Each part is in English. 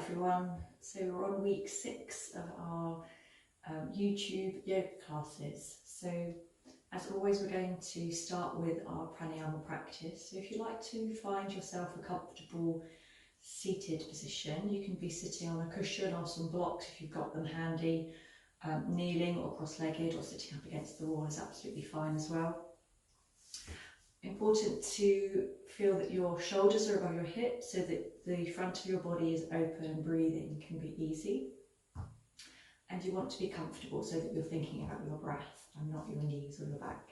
everyone. So we're on week 6 of our YouTube yoga classes. So as always, we're going to start with our pranayama practice. So if you like to find yourself a comfortable seated position, you can be sitting on a cushion or some blocks if you've got them handy. Kneeling or cross-legged or sitting up against the wall is absolutely fine as well. Important to feel that your shoulders are above your hips so that the front of your body is open and breathing can be easy. And you want to be comfortable so that you're thinking about your breath and not your knees or your back.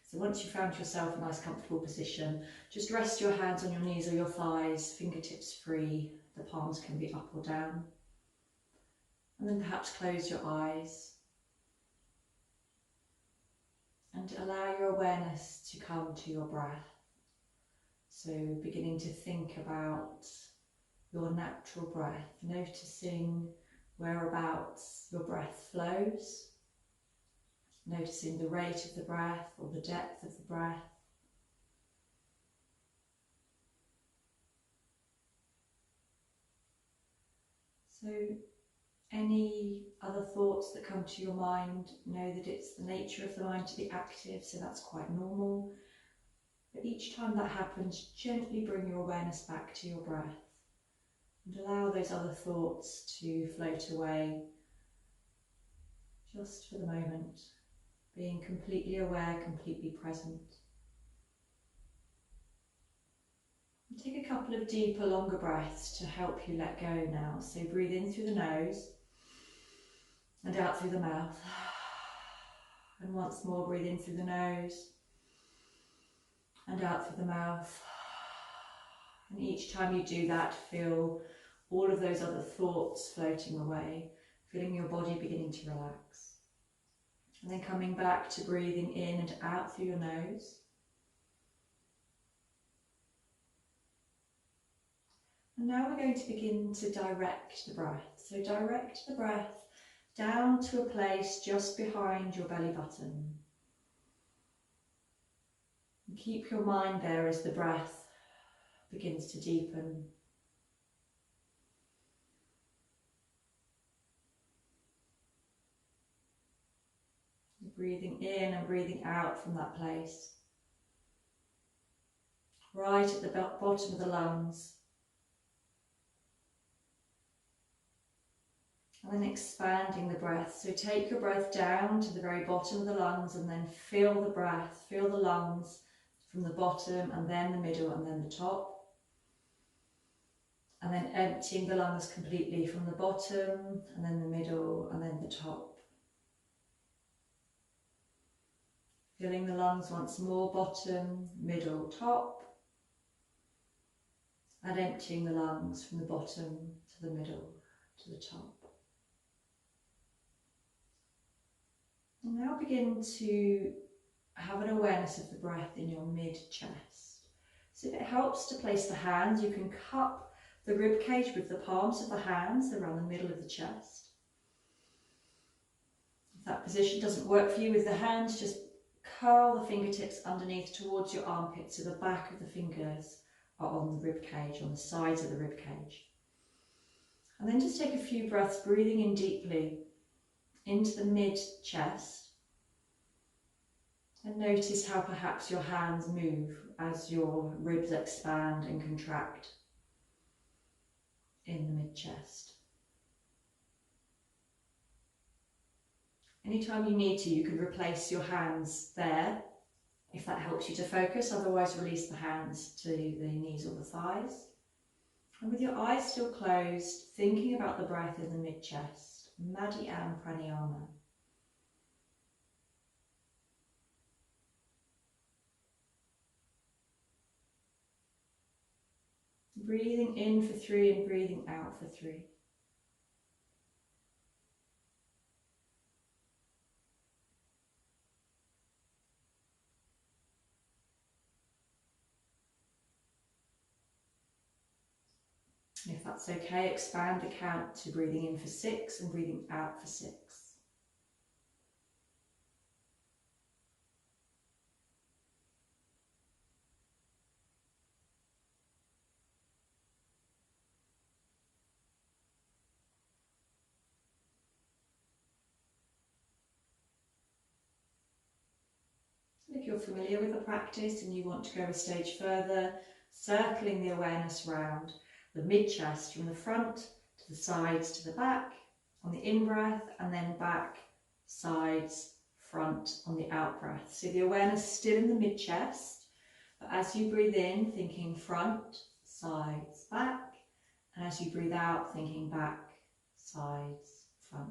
So once you've found yourself a nice comfortable position, just rest your hands on your knees or your thighs, fingertips free, the palms can be up or down. And then perhaps close your eyes. And allow your awareness to come to your breath. So beginning to think about your natural breath, noticing whereabouts your breath flows, noticing the rate of the breath or the depth of the breath. So any other thoughts that come to your mind, know that it's the nature of the mind to be active, so that's quite normal. But each time that happens, gently bring your awareness back to your breath and allow those other thoughts to float away just for the moment, being completely aware, completely present. And take a couple of deeper, longer breaths to help you let go now. So breathe in through the nose and out through the mouth. And once more, breathe in through the nose and out through the mouth. And each time you do that, feel all of those other thoughts floating away, feeling your body beginning to relax. And then coming back to breathing in and out through your nose. And now we're going to begin to direct the breath. So direct the breath down to a place just behind your belly button. And keep your mind there as the breath begins to deepen. Breathing in and breathing out from that place. Right at the bottom of the lungs. And then expanding the breath. So take your breath down to the very bottom of the lungs and then feel the breath, feel the lungs from the bottom and then the middle and then the top. And then emptying the lungs completely from the bottom and then the middle and then the top. Filling the lungs once more, bottom, middle, top. And emptying the lungs from the bottom to the middle to the top. And now begin to have an awareness of the breath in your mid-chest. So if it helps to place the hands, you can cup the rib cage with the palms of the hands around the middle of the chest. If that position doesn't work for you with the hands, just curl the fingertips underneath towards your armpits so the back of the fingers are on the rib cage, on the sides of the rib cage. And then just take a few breaths, breathing in deeply into the mid-chest. And notice how perhaps your hands move as your ribs expand and contract in the mid-chest. Anytime you need to, you can replace your hands there if that helps you to focus, otherwise release the hands to the knees or the thighs. And with your eyes still closed, thinking about the breath in the mid-chest, Madhyam Pranayama. Breathing in for 3 and breathing out for 3. And if that's okay, expand the count to breathing in for 6 and breathing out for 6. if you're familiar with the practice and you want to go a stage further, circling the awareness round the mid-chest from the front to the sides to the back on the in-breath, and then back, sides, front on the out-breath. So the awareness still in the mid-chest, but as you breathe in, thinking front, sides, back, and as you breathe out, thinking back, sides, front.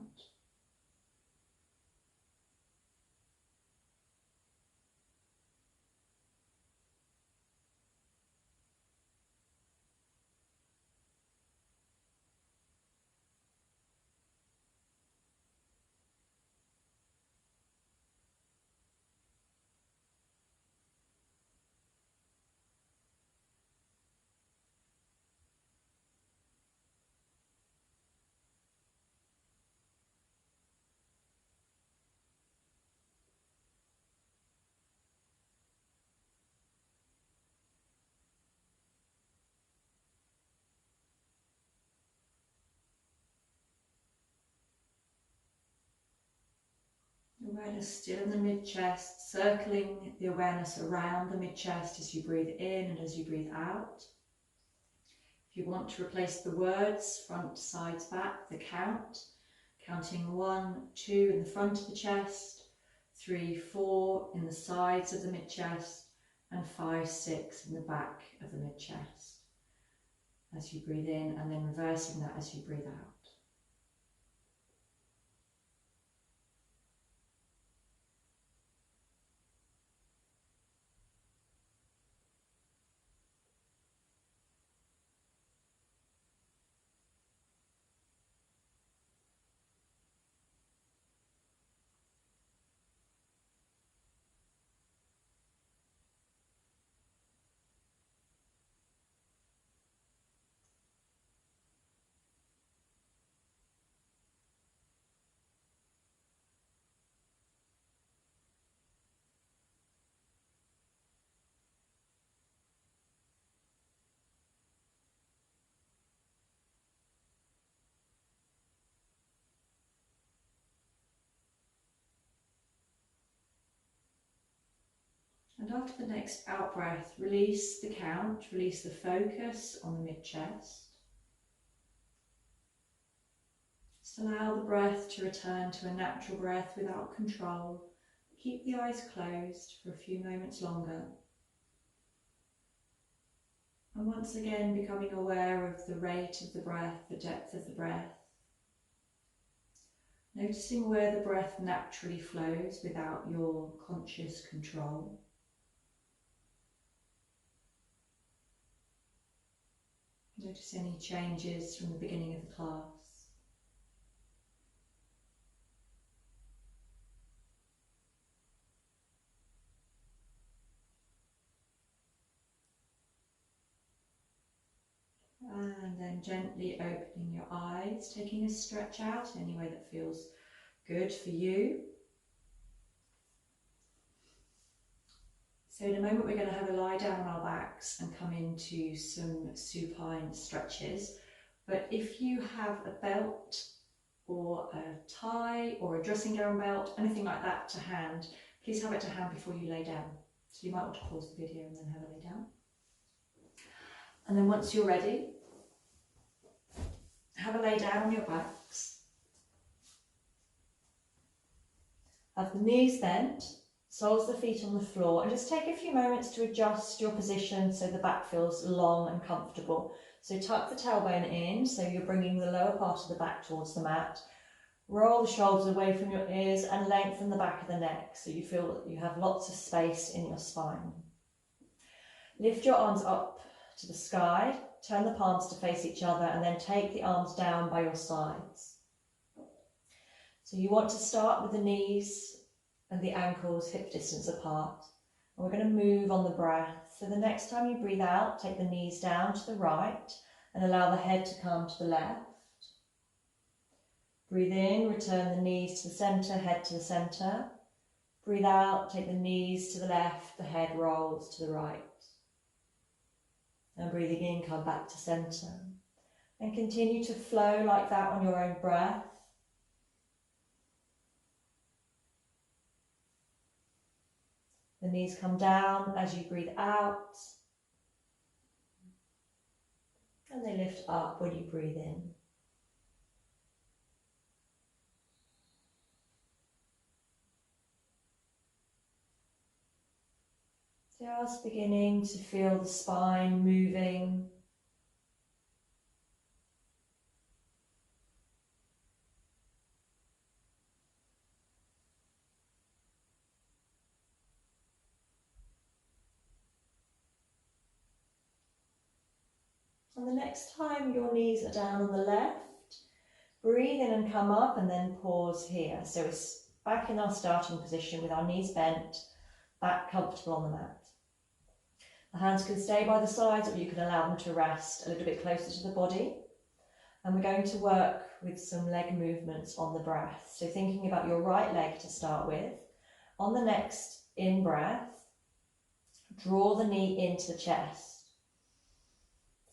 Awareness still in the mid-chest, circling the awareness around the mid-chest as you breathe in and as you breathe out. If you want to replace the words, front, sides, back, the count, counting 1, 2 in the front of the chest, 3, 4 in the sides of the mid-chest, and 5, 6 in the back of the mid-chest as you breathe in, and then reversing that as you breathe out. And after the next out breath, release the count, release the focus on the mid-chest. Just allow the breath to return to a natural breath without control. Keep the eyes closed for a few moments longer. And once again, becoming aware of the rate of the breath, the depth of the breath. Noticing where the breath naturally flows without your conscious control. Notice any changes from the beginning of the class. And then gently opening your eyes, taking a stretch out any way that feels good for you. So in a moment we're going to have a lie down on our backs and come into some supine stretches. But if you have a belt or a tie or a dressing gown belt, anything like that to hand, please have it to hand before you lay down. So you might want to pause the video and then have a lay down. And then once you're ready, have a lay down on your backs. Have the knees bent, soles of the feet on the floor, and just take a few moments to adjust your position so the back feels long and comfortable. So tuck the tailbone in, so you're bringing the lower part of the back towards the mat. Roll the shoulders away from your ears and lengthen the back of the neck so you feel that you have lots of space in your spine. Lift your arms up to the sky, turn the palms to face each other, and then take the arms down by your sides. So you want to start with the knees and the ankles hip distance apart. And we're going to move on the breath. So the next time you breathe out, take the knees down to the right and allow the head to come to the left. Breathe in, return the knees to the centre, head to the centre. Breathe out, take the knees to the left, the head rolls to the right. And breathing in, come back to centre. And continue to flow like that on your own breath. The knees come down as you breathe out. And they lift up when you breathe in. Just beginning to feel the spine moving. And the next time your knees are down on the left, breathe in and come up and then pause here. So it's back in our starting position with our knees bent, back comfortable on the mat. The hands can stay by the sides, or you can allow them to rest a little bit closer to the body. And we're going to work with some leg movements on the breath. So thinking about your right leg to start with. On the next in-breath, draw the knee into the chest.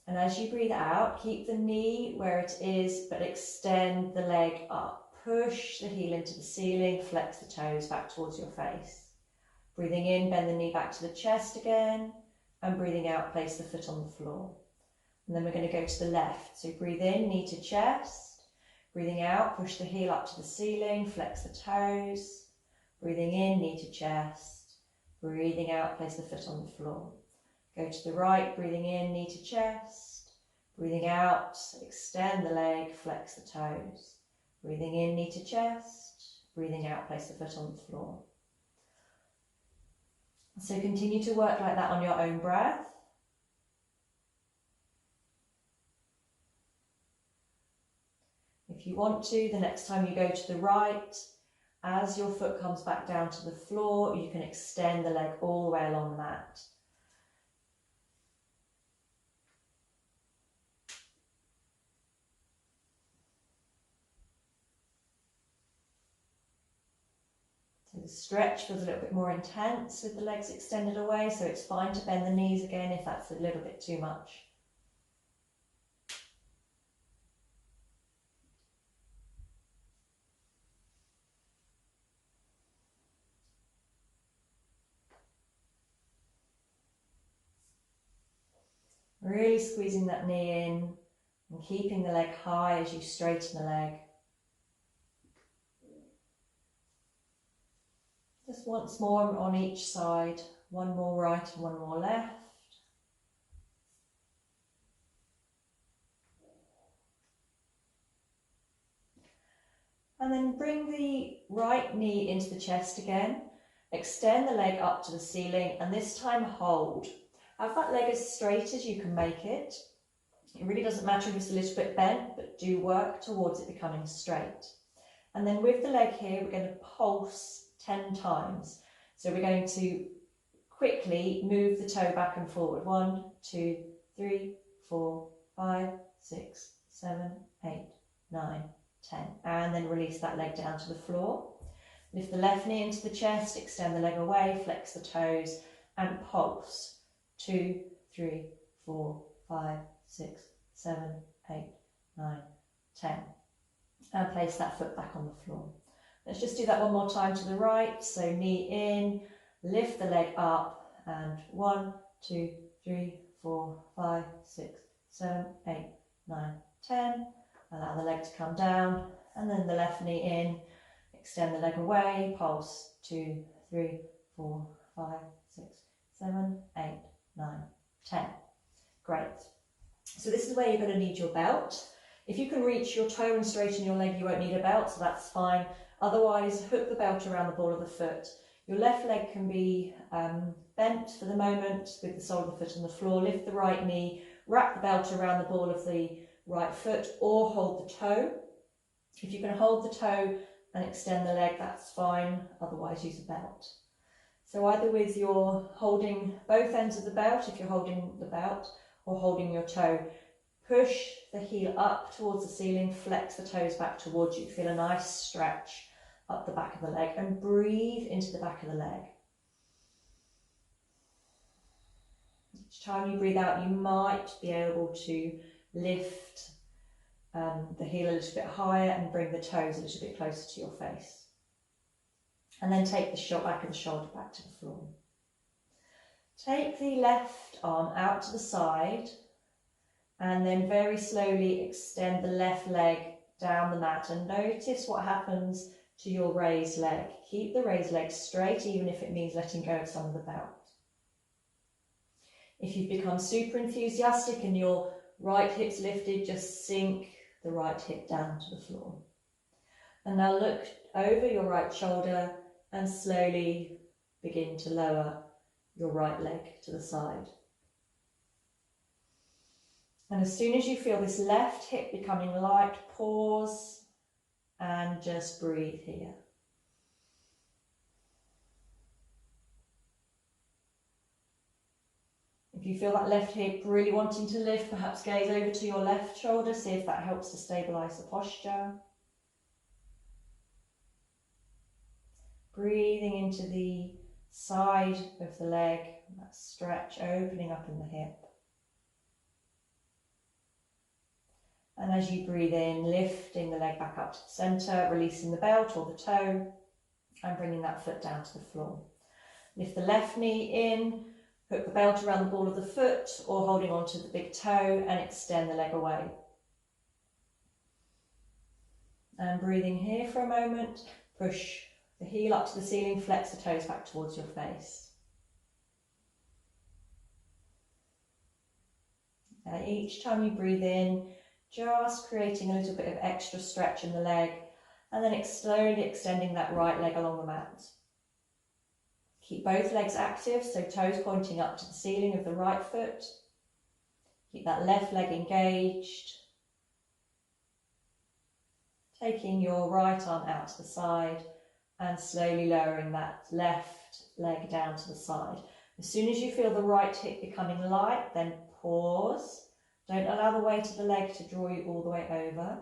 And as you breathe out, keep the knee where it is, but extend the leg up. Push the heel into the ceiling, flex the toes back towards your face. Breathing in, bend the knee back to the chest again, and breathing out, place the foot on the floor. And then we're going to go to the left. So breathe in, knee to chest. Breathing out, push the heel up to the ceiling, flex the toes. Breathing in, knee to chest. Breathing out, place the foot on the floor. Go to the right, breathing in, knee to chest. Breathing out, extend the leg, flex the toes. Breathing in, knee to chest. Breathing out, place the foot on the floor. So continue to work like that on your own breath. If you want to, the next time you go to the right, as your foot comes back down to the floor, you can extend the leg all the way along the mat. So the stretch feels a little bit more intense with the legs extended away, so it's fine to bend the knees again if that's a little bit too much. Really squeezing that knee in and keeping the leg high as you straighten the leg. Just once more on each side, one more right and one more left. And then bring the right knee into the chest again. Extend the leg up to the ceiling and this time hold. Have that leg as straight as you can make it. It really doesn't matter if it's a little bit bent, but do work towards it becoming straight. And then with the leg here, we're going to pulse 10 times. So we're going to quickly move the toe back and forward. 1, 2, 3, 4, 5, 6, 7, 8, 9, 10. And then release that leg down to the floor. Lift the left knee into the chest, extend the leg away, flex the toes and pulse. 2, 3, 4, 5, 6, 7, 8, 9, 10. And place that foot back on the floor. Let's just do that one more time to the right. So knee in, lift the leg up, and 1, 2, 3, 4, 5, 6, 7, 8, 9, 10. Allow the leg to come down, and then the left knee in, extend the leg away, pulse 2, 3, 4, 5, 6, 7, 8, 9, 10. Great. So this is where you're going to need your belt. If you can reach your toe and straighten your leg, you won't need a belt, so that's fine. Otherwise, hook the belt around the ball of the foot. Your left leg can be bent for the moment with the sole of the foot on the floor. Lift the right knee, wrap the belt around the ball of the right foot, or hold the toe. If you can hold the toe and extend the leg, that's fine. Otherwise, use a belt. So either with your holding both ends of the belt, if you're holding the belt, or holding your toe, push the heel up towards the ceiling, flex the toes back towards you. Feel a nice stretch up the back of the leg and breathe into the back of the leg. Each time you breathe out, you might be able to lift the heel a little bit higher and bring the toes a little bit closer to your face. And then take the shot back of the shoulder back to the floor. Take the left arm out to the side and then very slowly extend the left leg down the mat, and notice what happens to your raised leg. Keep the raised leg straight, even if it means letting go of some of the belt. If you've become super enthusiastic and your right hip's lifted, just sink the right hip down to the floor. And now look over your right shoulder and slowly begin to lower your right leg to the side. And as soon as you feel this left hip becoming light, pause and just breathe here. If you feel that left hip really wanting to lift, perhaps gaze over to your left shoulder, see if that helps to stabilise the posture. Breathing into the side of the leg, that stretch opening up in the hip. And as you breathe in, lifting the leg back up to the centre, releasing the belt or the toe, and bringing that foot down to the floor. Lift the left knee in, hook the belt around the ball of the foot or holding onto the big toe, and extend the leg away. And breathing here for a moment, push the heel up to the ceiling, flex the toes back towards your face. And each time you breathe in, just creating a little bit of extra stretch in the leg, and then slowly extending that right leg along the mat. Keep both legs active, so toes pointing up to the ceiling of the right foot. Keep that left leg engaged. Taking your right arm out to the side and slowly lowering that left leg down to the side. As soon as you feel the right hip becoming light, then pause. Don't allow the weight of the leg to draw you all the way over.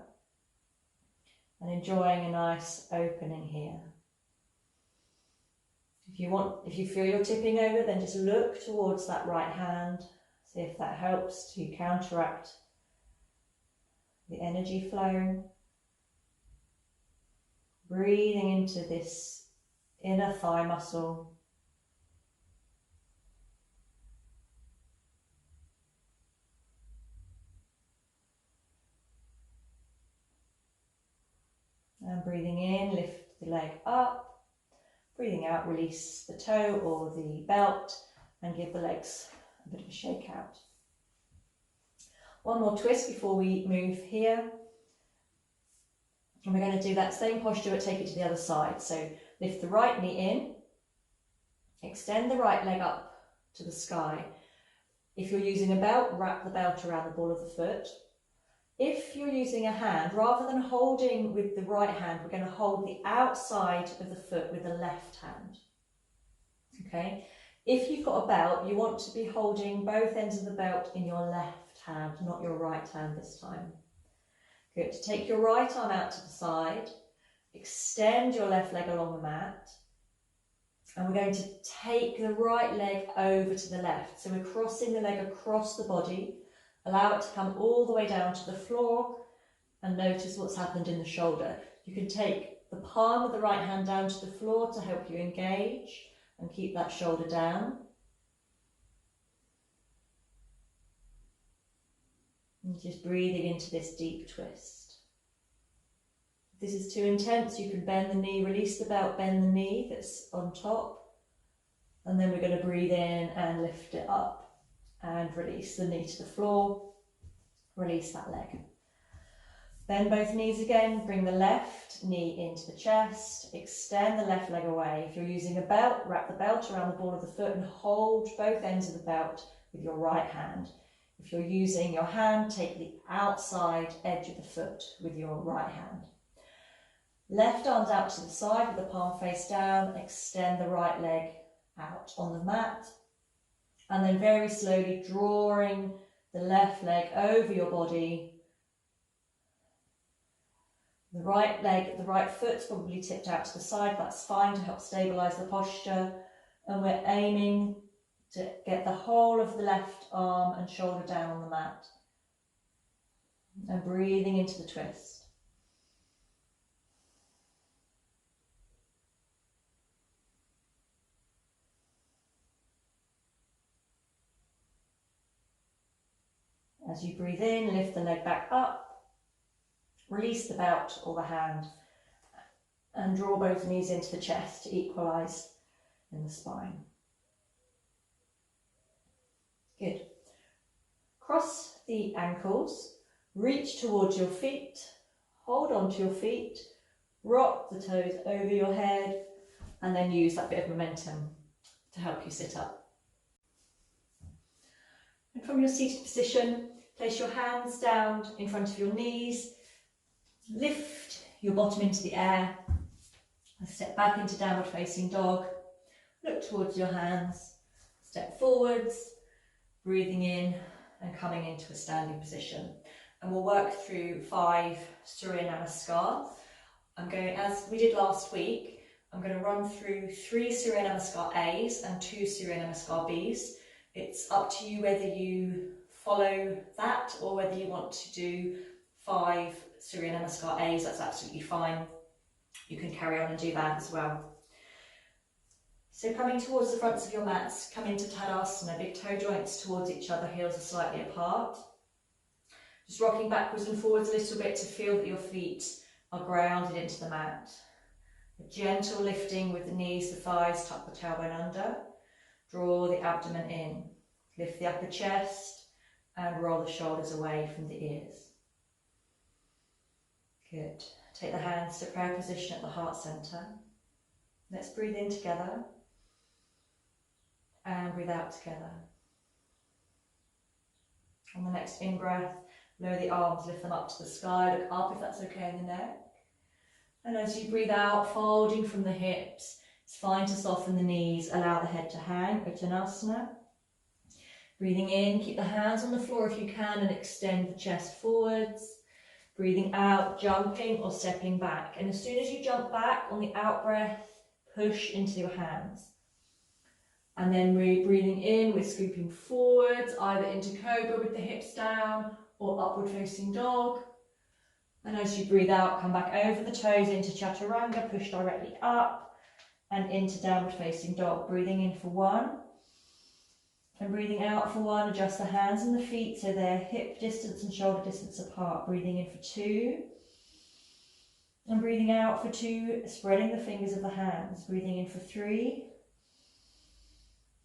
And enjoying a nice opening here. If you feel you're tipping over, then just look towards that right hand. See if that helps to counteract the energy flow. Breathing into this inner thigh muscle. And breathing in, lift the leg up. Breathing out, release the toe or the belt and give the legs a bit of a shake out. One more twist before we move here. And we're going to do that same posture but take it to the other side. So lift the right knee in, extend the right leg up to the sky. If you're using a belt, wrap the belt around the ball of the foot. If you're using a hand, rather than holding with the right hand, we're going to hold the outside of the foot with the left hand. Okay? If you've got a belt, you want to be holding both ends of the belt in your left hand, not your right hand this time. Good. Take your right arm out to the side, extend your left leg along the mat, and we're going to take the right leg over to the left. So we're crossing the leg across the body. Allow it to come all the way down to the floor and notice what's happened in the shoulder. You can take the palm of the right hand down to the floor to help you engage and keep that shoulder down. And just breathing into this deep twist. If this is too intense, you can bend the knee, release the belt, bend the knee that's on top. And then we're going to breathe in and lift it up. And release the knee to the floor, release that leg. Bend both knees again, bring the left knee into the chest, extend the left leg away. If you're using a belt, wrap the belt around the ball of the foot and hold both ends of the belt with your right hand. If you're using your hand, take the outside edge of the foot with your right hand. Left arms out to the side with the palm face down, extend the right leg out on the mat. And then very slowly drawing the left leg over your body. The right leg, the right foot's probably tipped out to the side. That's fine to help stabilise the posture. And we're aiming to get the whole of the left arm and shoulder down on the mat. And breathing into the twist. As you breathe in, lift the leg back up, release the belt or the hand, and draw both knees into the chest to equalise in the spine. Good. Cross the ankles, reach towards your feet, hold on to your feet, rock the toes over your head, and then use that bit of momentum to help you sit up. And from your seated position, place your hands down in front of your knees, lift your bottom into the air, and step back into downward facing dog, look towards your hands, step forwards, breathing in and coming into a standing position. And we'll work through 5 Surya Namaskar. I'm going, as we did last week, I'm going to run through 3 Surya Namaskar A's and 2 Surya Namaskar B's. It's up to you whether you follow that or whether you want to do 5 Surya Namaskar A's. That's absolutely fine. You can carry on and do that as well. So coming towards the fronts of your mats, come into Tadasana, big toe joints towards each other, heels are slightly apart. Just rocking backwards and forwards a little bit to feel that your feet are grounded into the mat. A gentle lifting with the knees, the thighs, tuck the tailbone under. Draw the abdomen in. Lift the upper chest and roll the shoulders away from the ears. Good. Take the hands to prayer position at the heart centre. Let's breathe in together and breathe out together. On the next in-breath, lower the arms, lift them up to the sky, look up if that's okay in the neck. And as you breathe out, folding from the hips, it's fine to soften the knees, allow the head to hang, Uttanasana. Breathing in, keep the hands on the floor if you can and extend the chest forwards. Breathing out, jumping or stepping back. And as soon as you jump back on the out breath, push into your hands. And then we're breathing in, we're scooping forwards, either into cobra with the hips down or upward facing dog. And as you breathe out, come back over the toes into chaturanga, push directly up and into downward facing dog. Breathing in for 1 and breathing out for 1. Adjust the hands and the feet so they're hip distance and shoulder distance apart. Breathing in for 2 and breathing out for 2, spreading the fingers of the hands. Breathing in for 3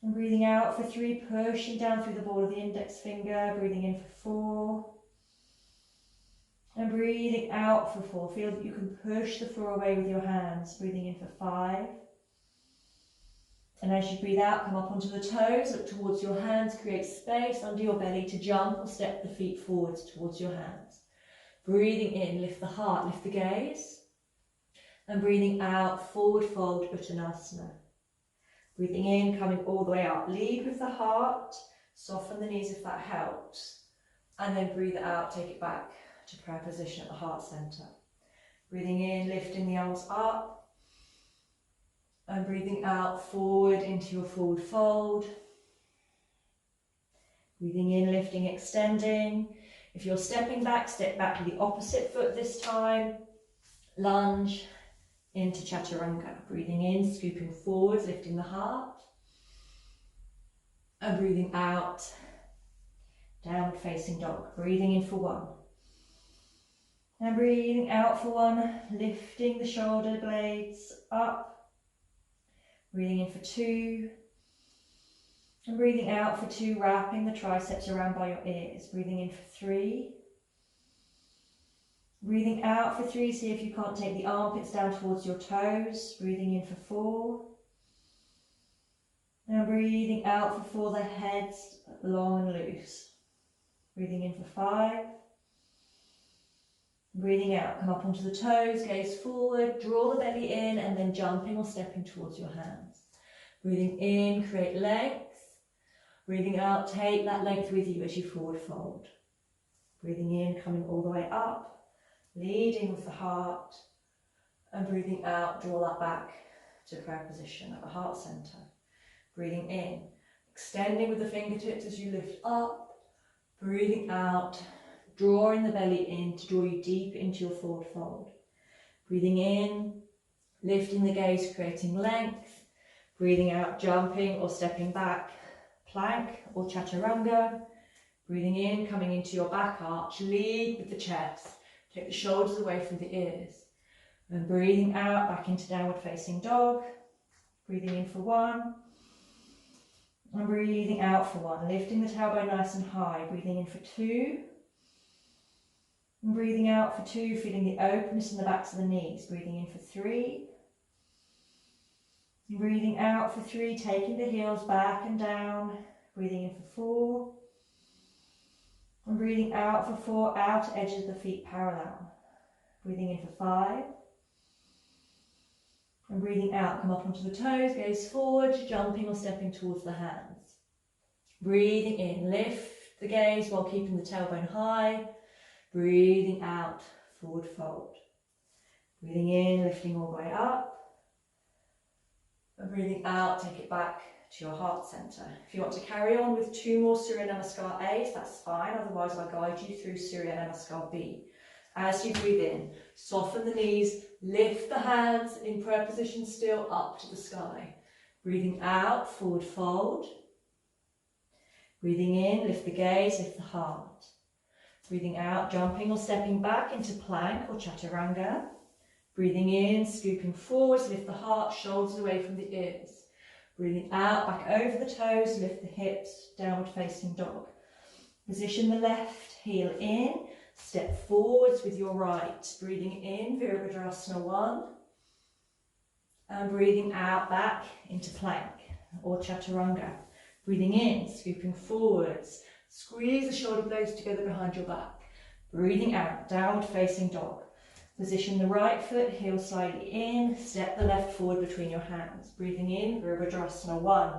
and breathing out for 3, pushing down through the ball of the index finger. Breathing in for 4 and breathing out for 4. Feel that you can push the floor away with your hands. Breathing in for 5. And as you breathe out, come up onto the toes, look towards your hands, create space under your belly to jump or step the feet forwards towards your hands. Breathing in, lift the heart, lift the gaze. And breathing out, forward fold, Uttanasana. Breathing in, coming all the way up. Lead with the heart, soften the knees if that helps. And then breathe out, take it back to prayer position at the heart centre. Breathing in, lifting the arms up. And breathing out, forward into your forward fold. Breathing in, lifting, extending. If you're stepping back, step back with the opposite foot this time. Lunge into chaturanga. Breathing in, scooping forwards, lifting the heart. And breathing out, downward facing dog. Breathing in for 1. And breathing out for 1, lifting the shoulder blades up. Breathing in for 2. And breathing out for 2, wrapping the triceps around by your ears. Breathing in for 3. Breathing out for 3, see if you can't take the armpits down towards your toes. Breathing in for 4. And breathing out for 4, the head's long and loose. Breathing in for 5. Breathing out, come up onto the toes, gaze forward, draw the belly in and then jumping or stepping towards your hands. Breathing in, create length. Breathing out, take that length with you as you forward fold. Breathing in, coming all the way up, leading with the heart. And breathing out, draw that back to prayer position at the heart centre. Breathing in, extending with the fingertips as you lift up. Breathing out, drawing the belly in to draw you deep into your forward fold. Breathing in, lifting the gaze, creating length. Breathing out, jumping or stepping back, plank or chaturanga. Breathing in, coming into your back arch, lead with the chest. Take the shoulders away from the ears. And breathing out, back into downward facing dog. Breathing in for 1. And breathing out for 1. Lifting the tailbone nice and high. Breathing in for 2. And breathing out for 2, feeling the openness in the backs of the knees. Breathing in for 3. And breathing out for 3, taking the heels back and down. Breathing in for 4. And breathing out for 4, outer edges of the feet parallel. Breathing in for 5. And breathing out, come up onto the toes, gaze forward, jumping or stepping towards the hands. Breathing in, lift the gaze while keeping the tailbone high. Breathing out, forward fold. Breathing in, lifting all the way up. And breathing out, take it back to your heart centre. If you want to carry on with 2 more Surya Namaskar A's, that's fine. Otherwise, I'll guide you through Surya Namaskar B. As you breathe in, soften the knees, lift the hands in prayer position still up to the sky. Breathing out, forward fold. Breathing in, lift the gaze, lift the heart. Breathing out, jumping or stepping back into plank or chaturanga. Breathing in, scooping forwards, lift the heart, shoulders away from the ears. Breathing out, back over the toes, lift the hips, downward facing dog. Position the left heel in, step forwards with your right. Breathing in, Virabhadrasana 1. And breathing out, back into plank or chaturanga. Breathing in, scooping forwards. Squeeze the shoulder blades together behind your back. Breathing out, downward facing dog. Position the right foot, heel slightly in, step the left forward between your hands. Breathing in, Virabhadrasana 1,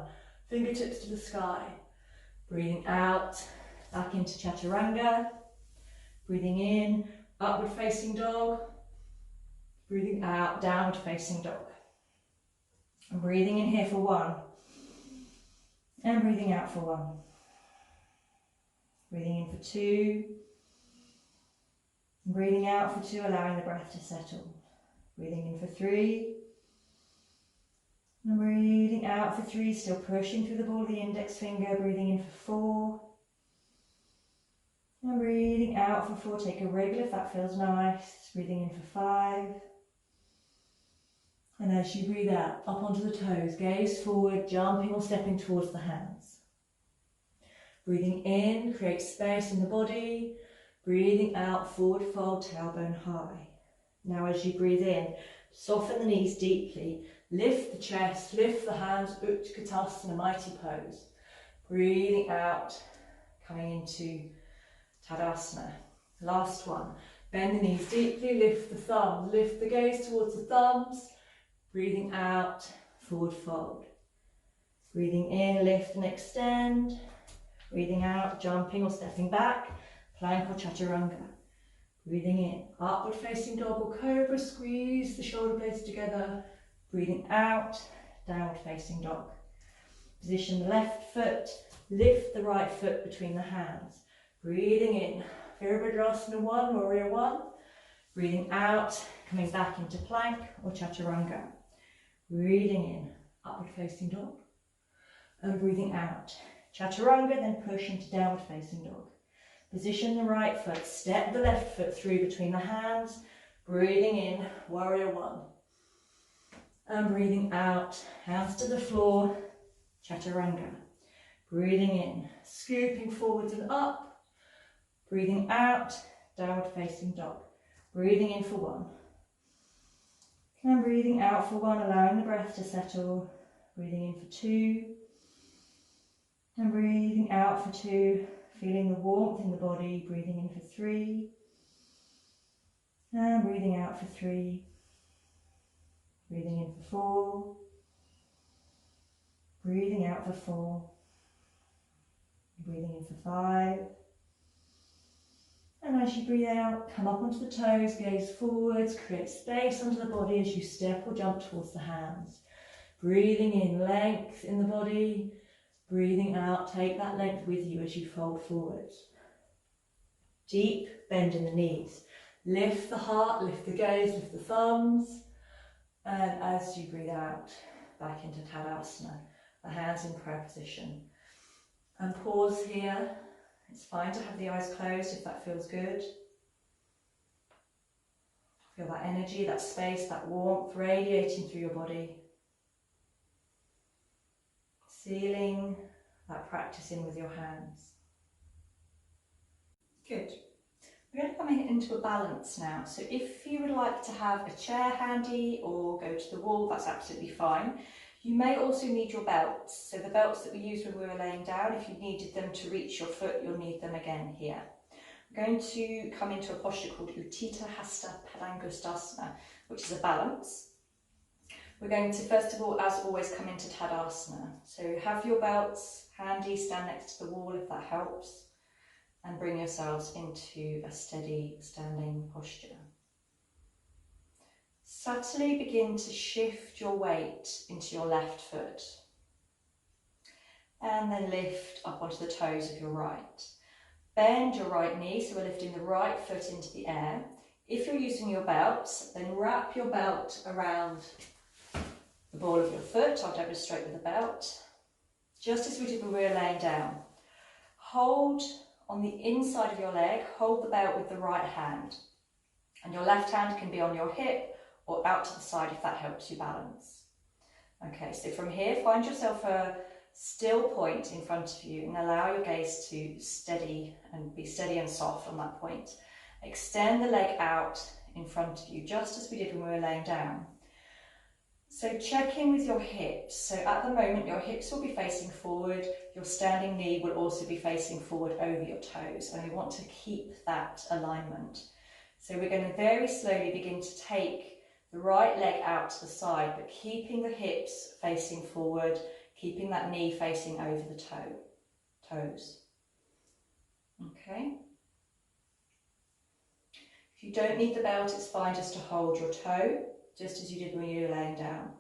fingertips to the sky. Breathing out, back into chaturanga. Breathing in, upward facing dog. Breathing out, downward facing dog. And breathing in here for 1. And breathing out for 1. Breathing in for 2. And breathing out for 2, allowing the breath to settle. Breathing in for 3. And breathing out for 3, still pushing through the ball of the index finger. Breathing in for 4. And breathing out for 4, take a wriggle if that feels nice. Breathing in for 5. And as you breathe out, up onto the toes, gaze forward, jumping or stepping towards the hands. Breathing in, create space in the body. Breathing out, forward fold, tailbone high. Now as you breathe in, soften the knees deeply. Lift the chest, lift the hands, Utkatasana, mighty pose. Breathing out, coming into Tadasana. Last one. Bend the knees deeply, lift the thumbs, lift the gaze towards the thumbs. Breathing out, forward fold. Breathing in, lift and extend. Breathing out, jumping or stepping back, plank or chaturanga. Breathing in, upward facing dog or cobra, squeeze the shoulder blades together. Breathing out, downward facing dog. Position the left foot, lift the right foot between the hands. Breathing in, Virabhadrasana 1, Warrior 1. Breathing out, coming back into plank or chaturanga. Breathing in, upward facing dog. And breathing out, chaturanga, then push into downward facing dog. Position the right foot, step the left foot through between the hands. Breathing in, Warrior 1. And breathing out, hands to the floor, chaturanga. Breathing in, scooping forwards and up. Breathing out, downward facing dog. Breathing in for 1. And breathing out for 1, allowing the breath to settle. Breathing in for 2. And breathing out for 2, feeling the warmth in the body. Breathing in for 3. And breathing out for 3. Breathing in for 4. Breathing out for 4. Breathing in for 5. And as you breathe out, come up onto the toes, gaze forwards, create space under the body as you step or jump towards the hands. Breathing in, length in the body. Breathing out, take that length with you as you fold forwards. Deep bend in the knees. Lift the heart, lift the gaze, lift the thumbs. And as you breathe out, back into Tadasana, the hands in prayer position. And pause here It's fine to have the eyes closed if that feels good. Feel that energy, that space, that warmth radiating through your body. Sealing that practice in with your hands. Good. We're going to come into a balance now. So if you would like to have a chair handy or go to the wall, that's absolutely fine. You may also need your belts. So the belts that we used when we were laying down, if you needed them to reach your foot, you'll need them again here. We're going to come into a posture called Utthita Hasta Padangusthasana, which is a balance. We're going to, first of all, as always, come into Tadasana. So have your belts handy, stand next to the wall if that helps, and bring yourselves into a steady standing posture. Subtly begin to shift your weight into your left foot, and then lift up onto the toes of your right. Bend your right knee, so we're lifting the right foot into the air. If you're using your belt, then wrap your belt around the ball of your foot. I'll demonstrate with the belt. Just as we did when we were laying down. Hold on the inside of your leg, hold the belt with the right hand. And your left hand can be on your hip or out to the side if that helps you balance. Okay, so from here, find yourself a still point in front of you and allow your gaze to be steady and soft on that point. Extend the leg out in front of you, just as we did when we were laying down. So check in with your hips. So at the moment, your hips will be facing forward, your standing knee will also be facing forward over your toes, and we want to keep that alignment. So we're going to very slowly begin to take the right leg out to the side, but keeping the hips facing forward, keeping that knee facing over the toes. Okay. If you don't need the belt, it's fine just to hold your toe, just as you did when you were laying down.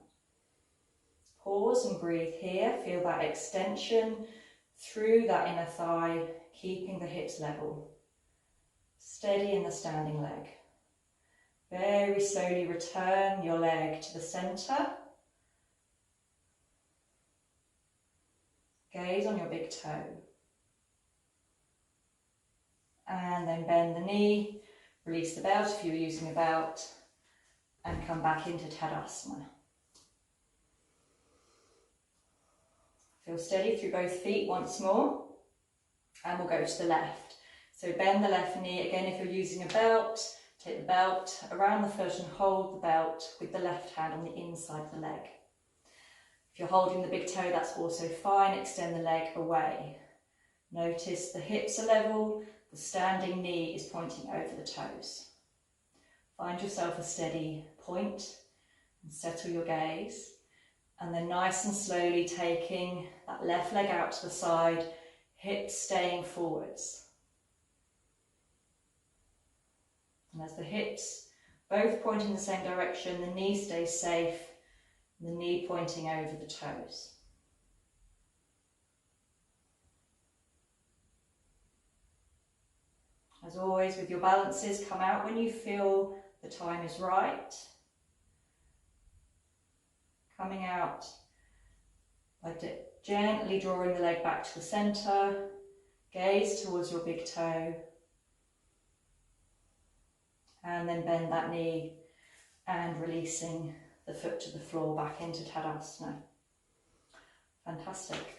Pause and breathe here. Feel that extension through that inner thigh, keeping the hips level. Steady in the standing leg. Very slowly return your leg to the centre. Gaze on your big toe. And then bend the knee, release the belt if you're using a belt, and come back into Tadasana. Feel steady through both feet once more, and we'll go to the left. So bend the left knee. Again, if you're using a belt, take the belt around the foot and hold the belt with the left hand on the inside of the leg. If you're holding the big toe, that's also fine. Extend the leg away. Notice the hips are level, the standing knee is pointing over the toes. Find yourself a steady point and settle your gaze. And then nice and slowly taking that left leg out to the side, hips staying forwards. And as the hips both point in the same direction, the knee stays safe, the knee pointing over the toes. As always, with your balances, come out when you feel the time is right. Coming out by gently drawing the leg back to the centre, gaze towards your big toe, and then bend that knee and releasing the foot to the floor back into Tadasana. Fantastic.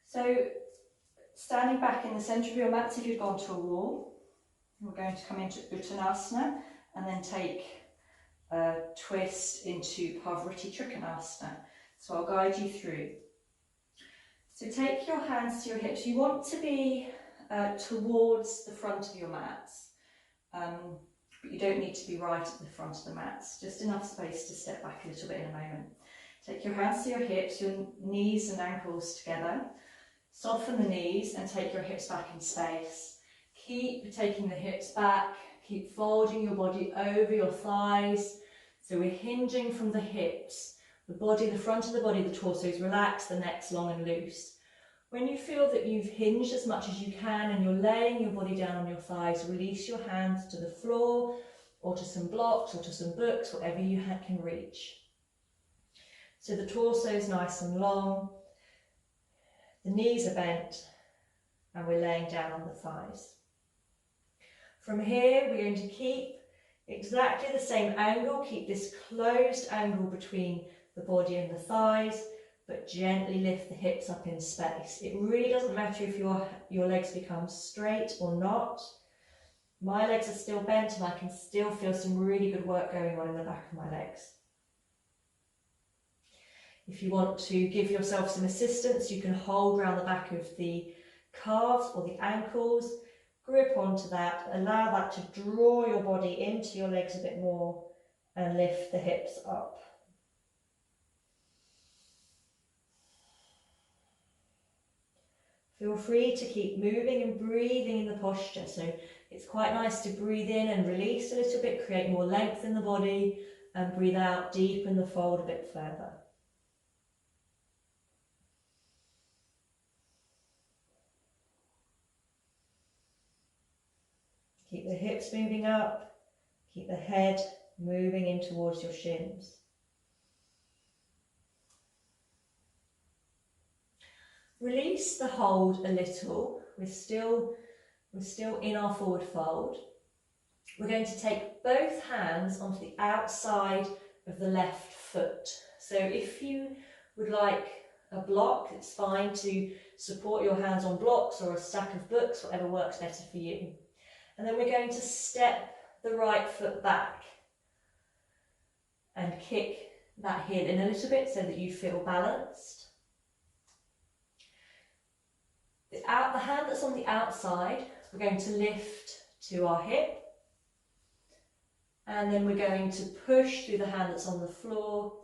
So standing back in the centre of your mat, if you've gone to a wall, we're going to come into Uttanasana and then take a twist into Parivrtti Trikonasana. So I'll guide you through. So take your hands to your hips. You want to be towards the front of your mats, but you don't need to be right at the front of the mats. Just enough space to step back a little bit in a moment. Take your hands to your hips, your knees and ankles together. Soften the knees and take your hips back in space. Keep taking the hips back. Keep folding your body over your thighs. So we're hinging from the hips. The body, the front of the body, the torso is relaxed, the neck's long and loose. When you feel that you've hinged as much as you can and you're laying your body down on your thighs, release your hands to the floor or to some blocks or to some books, whatever you can reach. So the torso is nice and long. The knees are bent and we're laying down on the thighs. From here, we're going to keep exactly the same angle, keep this closed angle between the body and the thighs, but gently lift the hips up in space. It really doesn't matter if your legs become straight or not. My legs are still bent and I can still feel some really good work going on in the back of my legs. If you want to give yourself some assistance, you can hold around the back of the calves or the ankles, grip onto that, allow that to draw your body into your legs a bit more and lift the hips up. Feel free to keep moving and breathing in the posture. So it's quite nice to breathe in and release a little bit, create more length in the body, and breathe out, deepen the fold a bit further. Keep the hips moving up, keep the head moving in towards your shins. Release the hold a little. We're still in our forward fold. We're going to take both hands onto the outside of the left foot. So if you would like a block, it's fine to support your hands on blocks or a stack of books, whatever works better for you. And then we're going to step the right foot back and kick that heel in a little bit so that you feel balanced. The hand that's on the outside, we're going to lift to our hip, and then we're going to push through the hand that's on the floor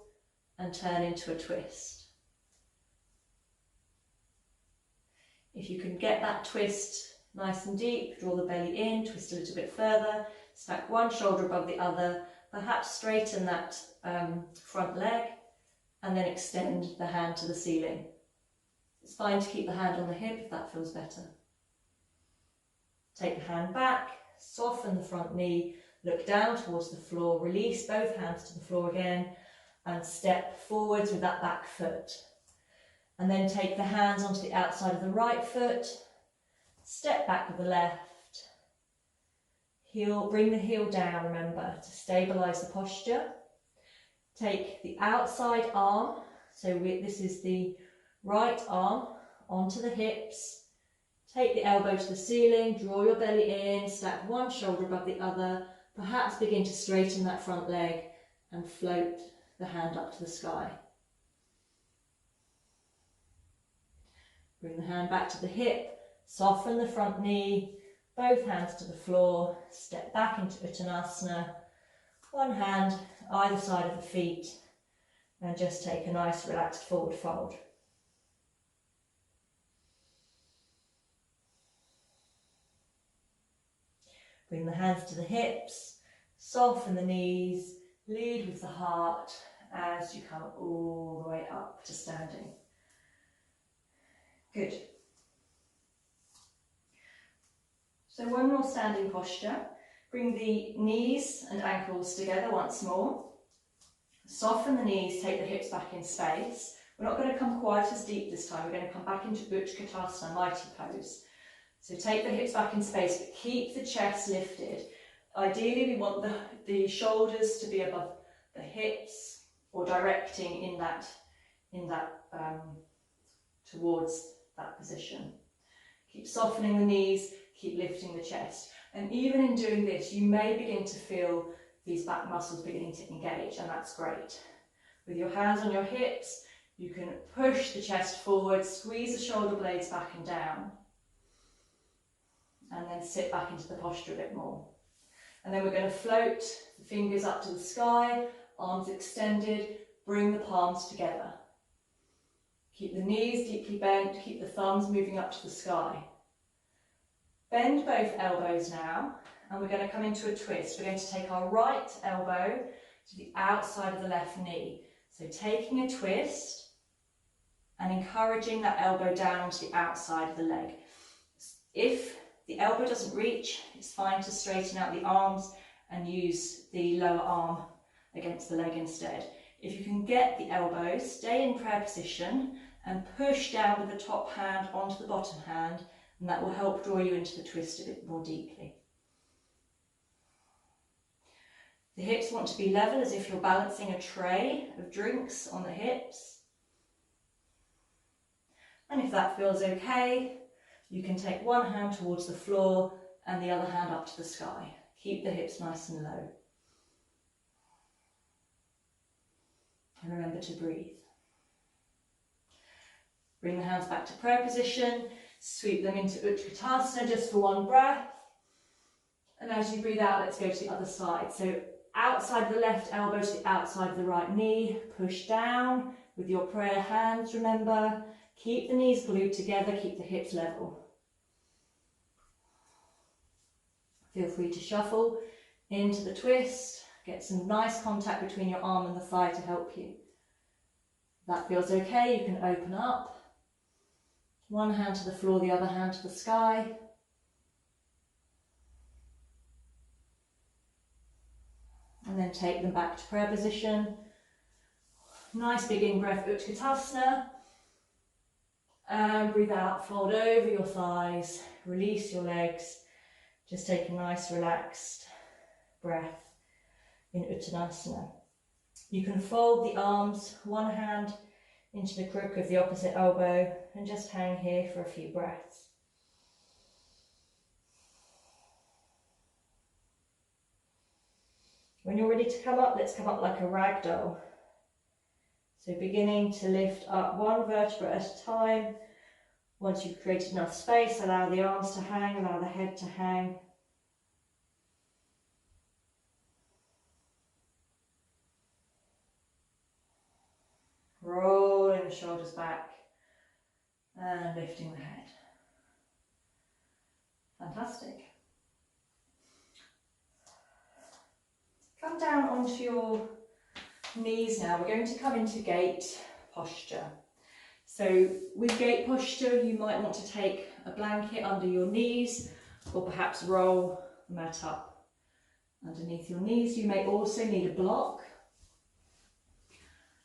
and turn into a twist. If you can get that twist nice and deep, draw the belly in, twist a little bit further, stack one shoulder above the other, perhaps straighten that front leg, and then extend the hand to the ceiling. It's fine to keep the hand on the hip if that feels better. Take the hand back, soften the front knee, look down towards the floor, release both hands to the floor again, and step forwards with that back foot. And then take the hands onto the outside of the right foot, step back with the left, bring the heel down, remember, to stabilise the posture. Take the outside arm, so this is the right arm, onto the hips. Take the elbow to the ceiling, draw your belly in, stack one shoulder above the other, perhaps begin to straighten that front leg and float the hand up to the sky. Bring the hand back to the hip, soften the front knee, both hands to the floor, step back into Uttanasana, one hand either side of the feet, and just take a nice relaxed forward fold. Bring the hands to the hips, soften the knees, lead with the heart as you come all the way up to standing. Good. So one more standing posture. Bring the knees and ankles together once more. Soften the knees, take the hips back in space. We're not going to come quite as deep this time. We're going to come back into Utkatasana, mighty pose. So take the hips back in space, but keep the chest lifted. Ideally, we want the shoulders to be above the hips or directing in that towards that position. Keep softening the knees, keep lifting the chest. And even in doing this, you may begin to feel these back muscles beginning to engage, and that's great. With your hands on your hips, you can push the chest forward, squeeze the shoulder blades back and down, and then sit back into the posture a bit more. And then we're going to float the fingers up to the sky, arms extended, bring the palms together. Keep the knees deeply bent, keep the thumbs moving up to the sky. Bend both elbows now, and we're going to come into a twist. We're going to take our right elbow to the outside of the left knee. So taking a twist and encouraging that elbow down onto the outside of the leg. If the elbow doesn't reach, it's fine to straighten out the arms and use the lower arm against the leg instead. If you can get the elbows, stay in prayer position and push down with the top hand onto the bottom hand and that will help draw you into the twist a bit more deeply. The hips want to be level as if you're balancing a tray of drinks on the hips. And if that feels okay, you can take one hand towards the floor and the other hand up to the sky. Keep the hips nice and low. And remember to breathe. Bring the hands back to prayer position. Sweep them into Utkatasana just for one breath. And as you breathe out, let's go to the other side. So outside the left elbow to the outside of the right knee. Push down with your prayer hands, remember. Keep the knees glued together, keep the hips level. Feel free to shuffle into the twist. Get some nice contact between your arm and the thigh to help you. If that feels okay, you can open up. One hand to the floor, the other hand to the sky. And then take them back to prayer position. Nice big in-breath, Utkatasana. And breathe out, fold over your thighs, release your legs. Just take a nice relaxed breath in Uttanasana. You can fold the arms, one hand into the crook of the opposite elbow, and just hang here for a few breaths. When you're ready to come up, let's come up like a rag doll. So beginning to lift up one vertebra at a time. Once you've created enough space, allow the arms to hang, allow the head to hang. Rolling the shoulders back and lifting the head. Fantastic. Come down onto your knees now. We're going to come into gate posture. So with gate posture, you might want to take a blanket under your knees or perhaps roll the mat up underneath your knees. You may also need a block.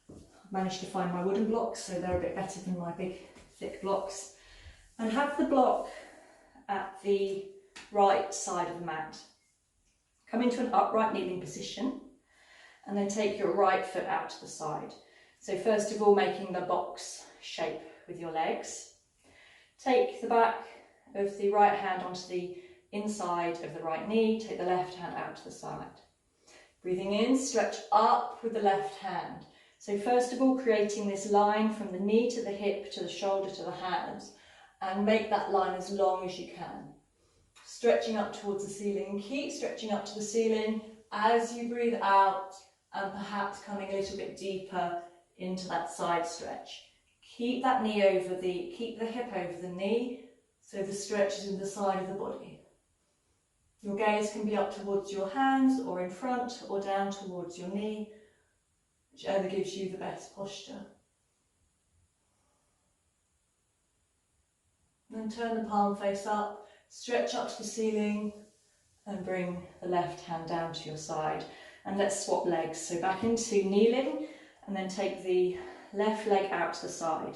I've managed to find my wooden blocks, so they're a bit better than my big thick blocks. And have the block at the right side of the mat. Come into an upright kneeling position and then take your right foot out to the side. So first of all, making the box shape with your legs. Take the back of the right hand onto the inside of the right knee. Take the left hand out to the side. Breathing in, stretch up with the left hand. So first of all, creating this line from the knee to the hip to the shoulder to the hands, and make that line as long as you can. Stretching up towards the ceiling. Keep stretching up to the ceiling as you breathe out, and perhaps coming a little bit deeper into that side stretch. Keep that knee over keep the hip over the knee, so the stretch is in the side of the body. Your gaze can be up towards your hands or in front or down towards your knee, whichever gives you the best posture. Then turn the palm face up, stretch up to the ceiling and bring the left hand down to your side. And let's swap legs. So back into kneeling and then take the left leg out to the side.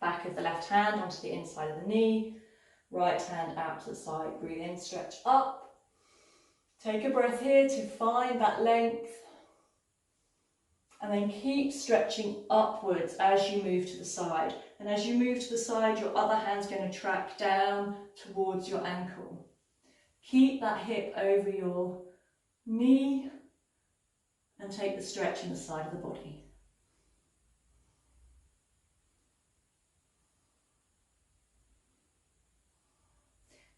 Back of the left hand onto the inside of the knee, right hand out to the side. Breathe in, stretch up. Take a breath here to find that length. And then keep stretching upwards as you move to the side. And as you move to the side, your other hand's going to track down towards your ankle. Keep that hip over your knee and take the stretch in the side of the body.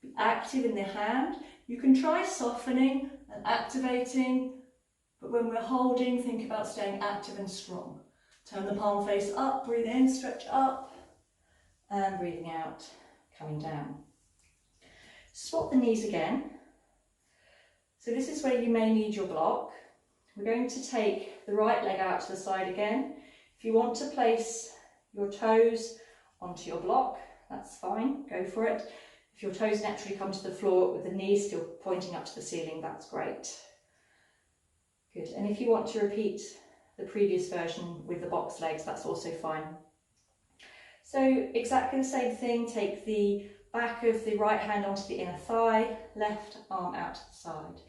Be active in the hand. You can try softening and activating, but when we're holding, think about staying active and strong. Turn the palm face up, breathe in, stretch up, and breathing out, coming down. Swap the knees again. So this is where you may need your block. We're going to take the right leg out to the side again. If you want to place your toes onto your block, that's fine, go for it. If your toes naturally come to the floor with the knees still pointing up to the ceiling, that's great. Good, and if you want to repeat the previous version with the box legs, that's also fine. So exactly the same thing, take the back of the right hand onto the inner thigh, left arm out to the side.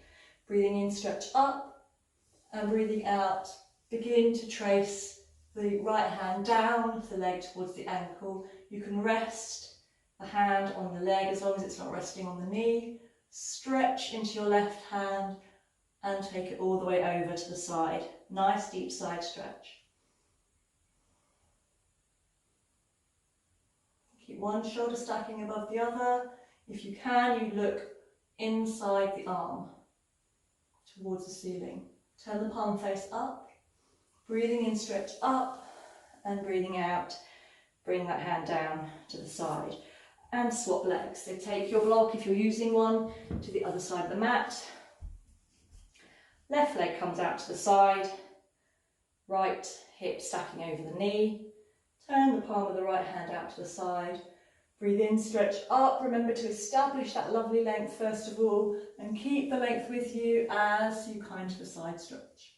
Breathing in, stretch up, and breathing out, begin to trace the right hand down the leg towards the ankle. You can rest the hand on the leg as long as it's not resting on the knee. Stretch into your left hand and take it all the way over to the side. Nice deep side stretch. Keep one shoulder stacking above the other. If you can, you look inside the arm towards the ceiling. Turn the palm face up. Breathing in, stretch up, and breathing out, bring that hand down to the side. And swap legs. So take your block, if you're using one, to the other side of the mat. Left leg comes out to the side. Right hip stacking over the knee. Turn the palm of the right hand out to the side. Breathe in, stretch up. Remember to establish that lovely length first of all, and keep the length with you as you kind of a side stretch.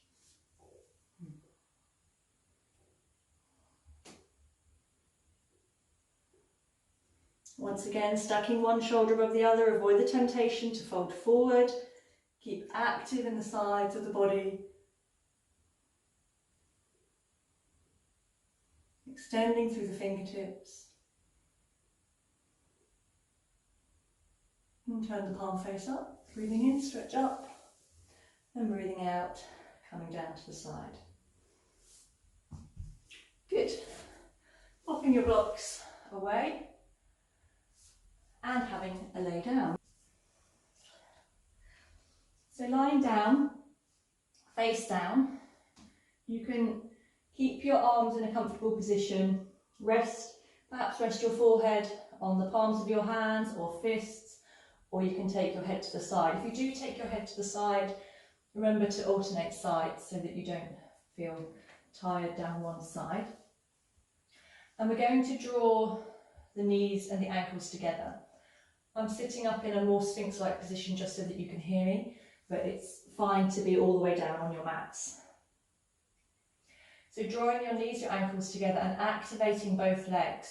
Once again, stacking one shoulder above the other, avoid the temptation to fold forward. Keep active in the sides of the body. Extending through the fingertips. And turn the palm face up. Breathing in, stretch up. And breathing out, coming down to the side. Good. Popping your blocks away. And having a lay down. So lying down, face down, you can keep your arms in a comfortable position. Perhaps rest your forehead on the palms of your hands or fists, or you can take your head to the side. If you do take your head to the side, remember to alternate sides so that you don't feel tired down one side. And we're going to draw the knees and the ankles together. I'm sitting up in a more sphinx-like position just so that you can hear me, but it's fine to be all the way down on your mats. So drawing your knees, your ankles together and activating both legs.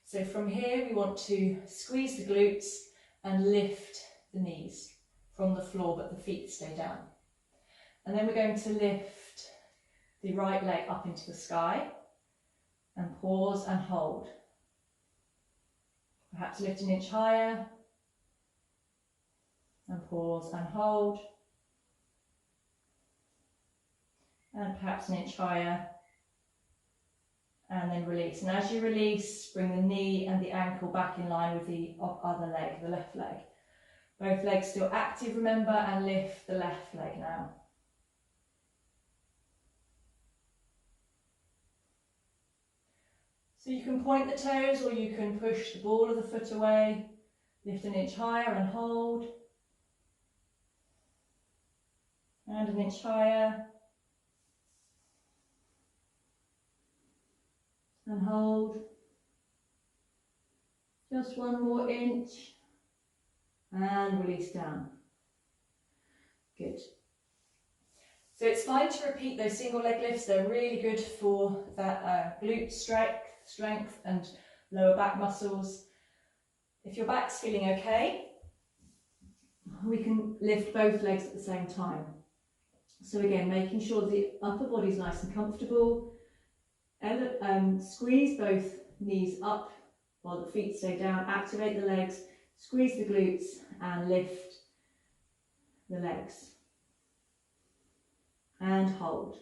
So from here we want to squeeze the glutes and lift the knees from the floor, but the feet stay down. And then we're going to lift the right leg up into the sky and pause and hold. Perhaps lift an inch higher. And pause and hold. And perhaps an inch higher. And then release. And as you release, bring the knee and the ankle back in line with the other leg, the left leg. Both legs still active, remember, and lift the left leg now. So you can point the toes or you can push the ball of the foot away. Lift an inch higher and hold. And an inch higher. And hold. Just one more inch. And release down. Good. So it's fine to repeat those single leg lifts. They're really good for that glute strength and lower back muscles. If your back's feeling okay, we can lift both legs at the same time. So again, making sure the upper body's nice and comfortable. Squeeze both knees up while the feet stay down. Activate the legs, squeeze the glutes and lift the legs. And hold.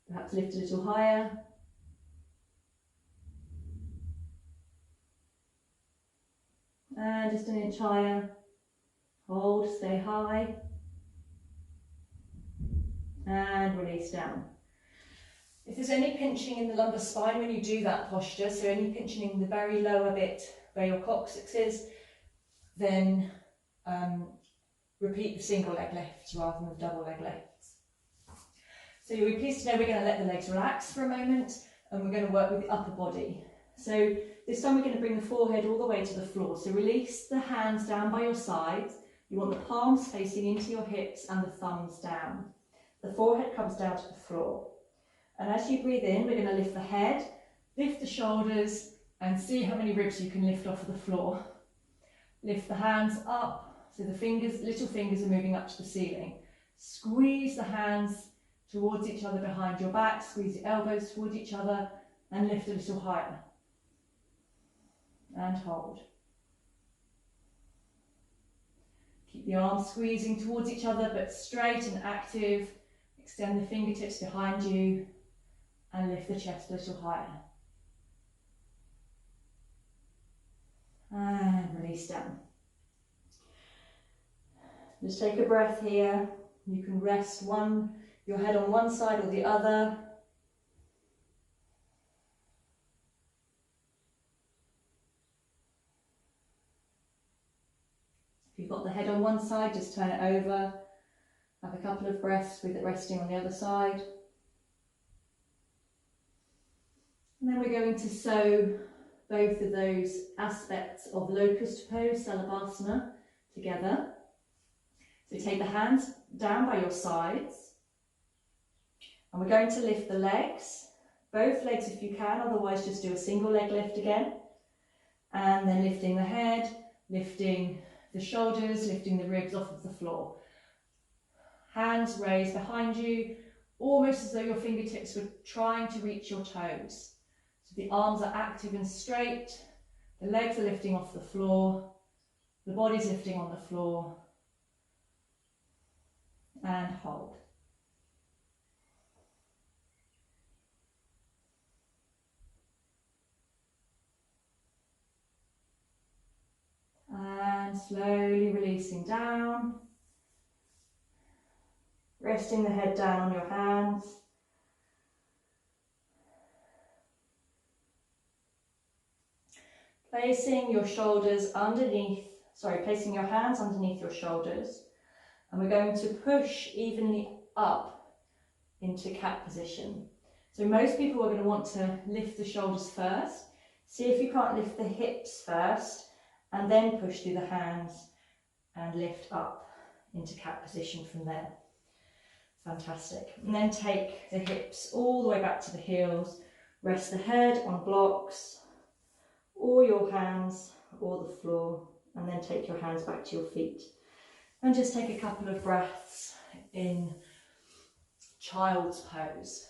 Perhaps lift a little higher. And just an inch higher. Hold, stay high. And release down. If there's any pinching in the lumbar spine when you do that posture, so any pinching in the very lower bit where your coccyx is, then repeat the single leg lifts rather than the double leg lifts. So you'll be pleased to know we're going to let the legs relax for a moment and we're going to work with the upper body. So this time we're going to bring the forehead all the way to the floor. So release the hands down by your sides. You want the palms facing into your hips and the thumbs down. The forehead comes down to the floor. And as you breathe in, we're going to lift the head, lift the shoulders, and see how many ribs you can lift off of the floor. Lift the hands up, so the fingers, little fingers are moving up to the ceiling. Squeeze the hands towards each other behind your back, squeeze your elbows towards each other, and lift a little higher. And hold. Keep the arms squeezing towards each other, but straight and active. Extend the fingertips behind you, and lift the chest a little higher. And release down. Just take a breath here. You can rest your head on one side or the other. If you've got the head on one side, just turn it over. Have a couple of breaths with it resting on the other side. And then we're going to sew both of those aspects of locust pose, Salabhasana, together. So take the hands down by your sides, and we're going to lift the legs, both legs if you can, otherwise just do a single leg lift again, and then lifting the head, lifting the shoulders, lifting the ribs off of the floor. Hands raised behind you, almost as though your fingertips were trying to reach your toes. So the arms are active and straight, the legs are lifting off the floor, the body's lifting on the floor, and hold. And slowly releasing down, resting the head down on your hands. Placing your shoulders underneath, placing your hands underneath your shoulders, and we're going to push evenly up into cat position. So most people are going to want to lift the shoulders first. See if you can't lift the hips first, and then push through the hands and lift up into cat position from there. Fantastic. And then take the hips all the way back to the heels. Rest the head on blocks, or your hands, or the floor, and then take your hands back to your feet. And just take a couple of breaths in child's pose.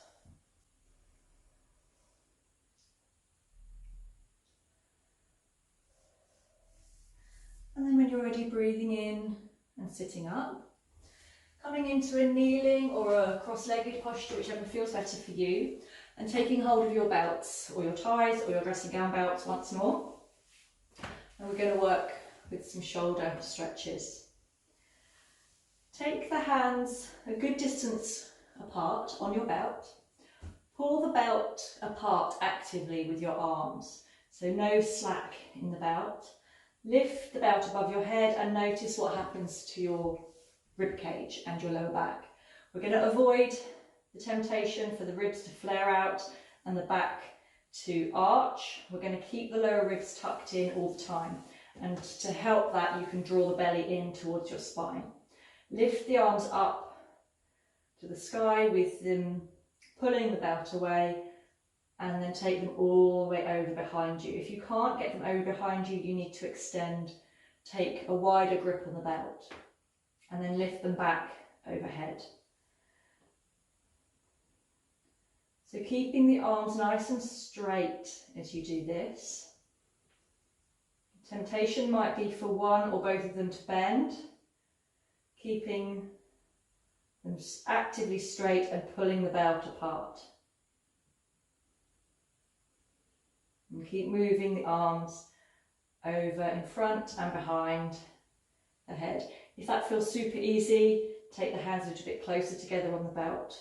And then when you're ready, breathing in and sitting up. Coming into a kneeling or a cross-legged posture, whichever feels better for you. And taking hold of your belts or your ties or your dressing gown belts once more. And we're going to work with some shoulder stretches. Take the hands a good distance apart on your belt. Pull the belt apart actively with your arms, so no slack in the belt. Lift the belt above your head and notice what happens to your rib cage and your lower back. We're going to avoid the temptation for the ribs to flare out and the back to arch. We're going to keep the lower ribs tucked in all the time, and to help that you can draw the belly in towards your spine. Lift the arms up to the sky with them pulling the belt away, and then take them all the way over behind you. If you can't get them over behind you, you need to extend, take a wider grip on the belt, and then lift them back overhead. So keeping the arms nice and straight as you do this. Temptation might be for one or both of them to bend, keeping them actively straight and pulling the belt apart. And keep moving the arms over in front and behind the head. If that feels super easy, take the hands a little bit closer together on the belt.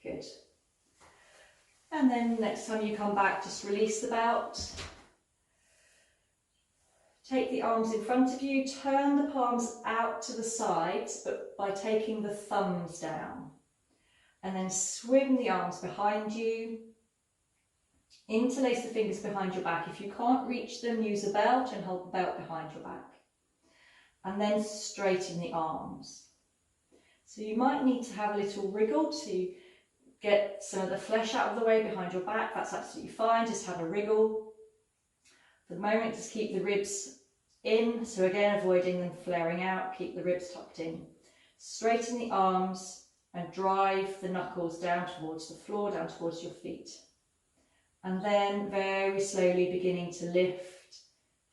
Good. And then next time you come back, just release the belt. Take the arms in front of you, turn the palms out to the sides, but by taking the thumbs down. And then swim the arms behind you Interlace the fingers behind your back. If you can't reach them, use a belt and hold the belt behind your back. And then straighten the arms. So you might need to have a little wriggle to get some of the flesh out of the way behind your back. That's absolutely fine, just have a wriggle. For the moment, just keep the ribs in, so again, avoiding them flaring out, keep the ribs tucked in. Straighten the arms and drive the knuckles down towards the floor, down towards your feet. And then very slowly beginning to lift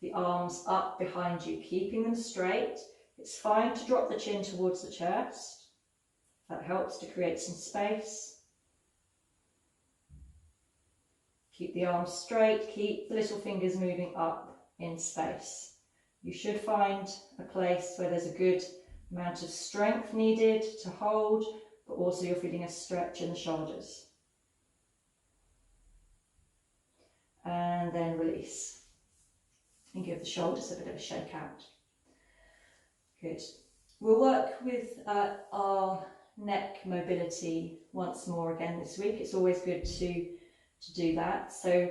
the arms up behind you, keeping them straight. It's fine to drop the chin towards the chest. That helps to create some space. Keep the arms straight, keep the little fingers moving up in space. You should find a place where there's a good amount of strength needed to hold, but also you're feeling a stretch in the shoulders. And then release. And give the shoulders a bit of a shake out. Good. We'll work with our neck mobility once more again this week. It's always good to do that. So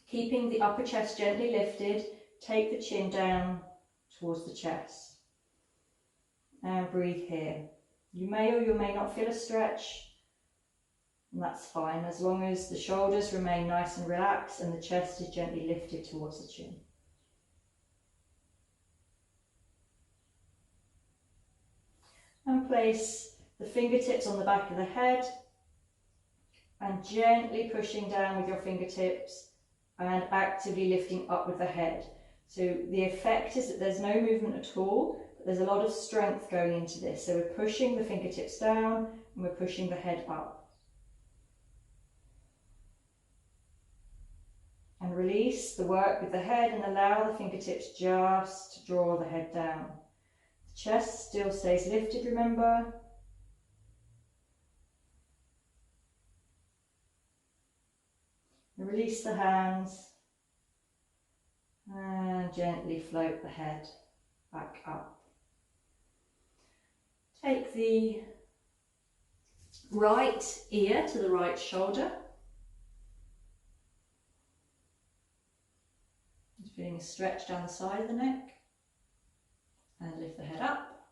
keeping the upper chest gently lifted, take the chin down towards the chest. And breathe here. You may or you may not feel a stretch. And that's fine, as long as the shoulders remain nice and relaxed and the chest is gently lifted towards the chin. And place the fingertips on the back of the head and gently pushing down with your fingertips and actively lifting up with the head. So the effect is that there's no movement at all, but there's a lot of strength going into this. So we're pushing the fingertips down and we're pushing the head up. And release the work with the head and allow the fingertips just to draw the head down. The chest still stays lifted, remember. And release the hands and gently float the head back up. Take the right ear to the right shoulder. Feeling a stretch down the side of the neck, and lift the head up.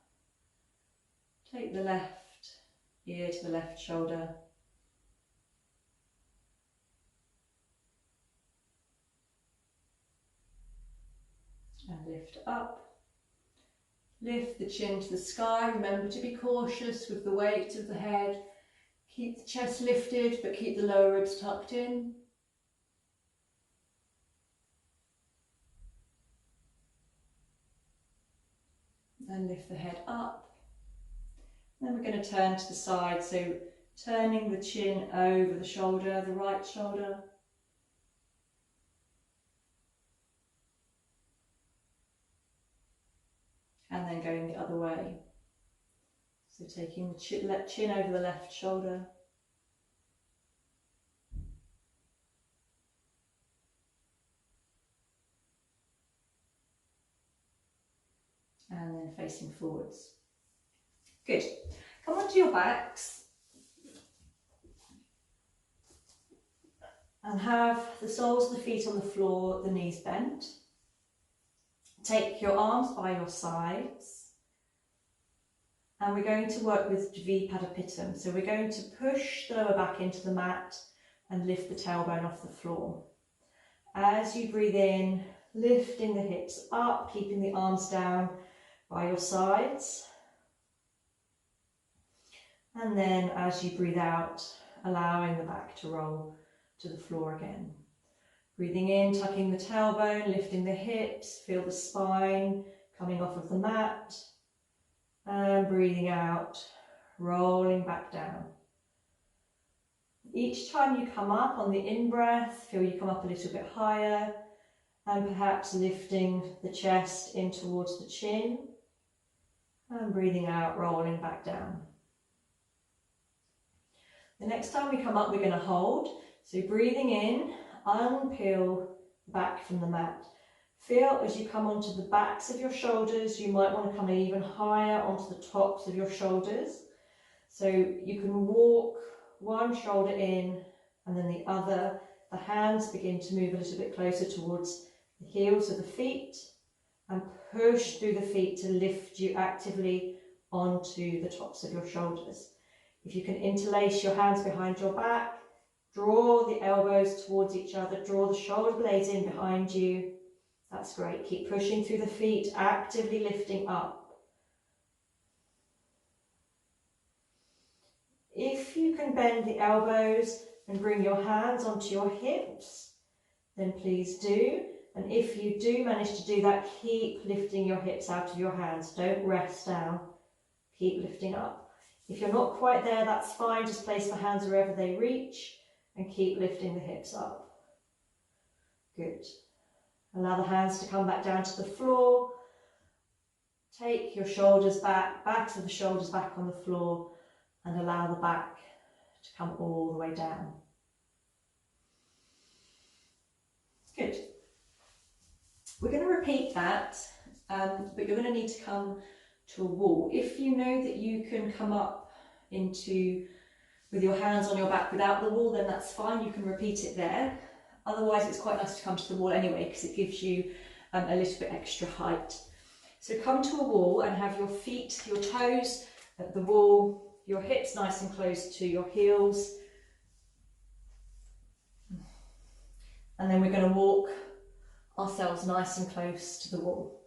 Take the left ear to the left shoulder, and lift up. Lift the chin to the sky. Remember to be cautious with the weight of the head. Keep the chest lifted, but keep the lower ribs tucked in. And lift the head up. Then we're going to turn to the side, so turning the chin over the shoulder, the right shoulder. And then going the other way. So taking the chin over the left shoulder. And then facing forwards. Good. Come onto your backs and have the soles of the feet on the floor, the knees bent. Take your arms by your sides and we're going to work with Dvipada Pitam. So we're going to push the lower back into the mat and lift the tailbone off the floor. As you breathe in, lifting the hips up, keeping the arms down by your sides. And then as you breathe out, allowing the back to roll to the floor again. Breathing in, tucking the tailbone, lifting the hips, feel the spine coming off of the mat. And breathing out, rolling back down. Each time you come up on the in-breath, feel you come up a little bit higher and perhaps lifting the chest in towards the chin. And breathing out, rolling back down. The next time we come up, we're going to hold. So breathing in, unpeel the back from the mat. Feel as you come onto the backs of your shoulders, you might want to come even higher onto the tops of your shoulders. So you can walk one shoulder in and then the other the hands begin to move a little bit closer towards the heels of the feet and push through the feet to lift you actively onto the tops of your shoulders. If you can interlace your hands behind your back, draw the elbows towards each other, draw the shoulder blades in behind you. That's great. Keep pushing through the feet, actively lifting up. If you can bend the elbows and bring your hands onto your hips, then please do. And if you do manage to do that, keep lifting your hips out of your hands. Don't rest down. Keep lifting up. If you're not quite there, that's fine. Just place the hands wherever they reach and keep lifting the hips up. Good. Allow the hands to come back down to the floor. Take your shoulders back, backs of the shoulders back on the floor, and allow the back to come all the way down. Good. We're going to repeat that, but you're going to need to come to a wall. If you know that you can come up with your hands on your back without the wall, then that's fine. You can repeat it there. Otherwise, it's quite nice to come to the wall anyway, because it gives you a little bit extra height. So come to a wall and have your feet, your toes at the wall, your hips nice and close to your heels. And then we're going to walk ourselves nice and close to the wall.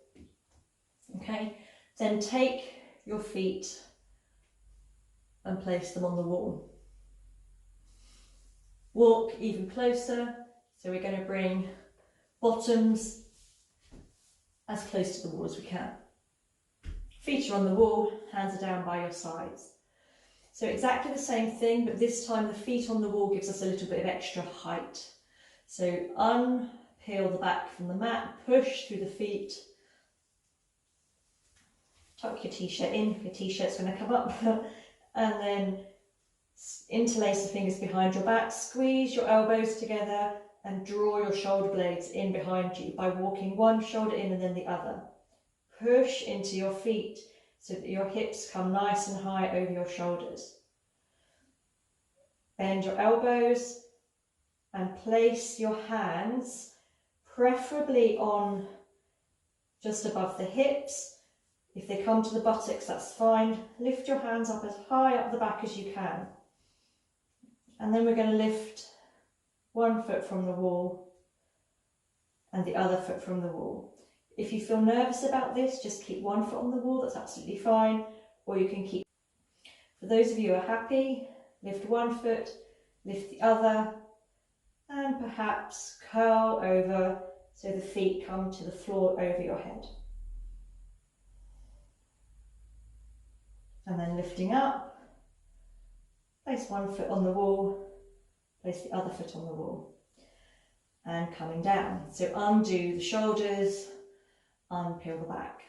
Okay, then take your feet and place them on the wall. Walk even closer. So we're going to bring bottoms as close to the wall as we can. Feet are on the wall, hands are down by your sides. So exactly the same thing, but this time the feet on the wall gives us a little bit of extra height. So unpeel the back from the mat, push through the feet, tuck your t-shirt in, your t-shirt's going to come up, and then interlace the fingers behind your back, squeeze your elbows together and draw your shoulder blades in behind you by walking one shoulder in and then the other. Push into your feet so that your hips come nice and high over your shoulders. Bend your elbows and place your hands preferably on just above the hips. If they come to the buttocks, that's fine. Lift your hands up as high up the back as you can. And then we're going to lift one foot from the wall and the other foot from the wall. If you feel nervous about this, just keep one foot on the wall, that's absolutely fine. Or you can keep, for those of you who are happy, lift one foot, lift the other, and perhaps curl over so the feet come to the floor over your head. And then lifting up, place one foot on the wall, place the other foot on the wall, and coming down. So undo the shoulders, unpeel the back.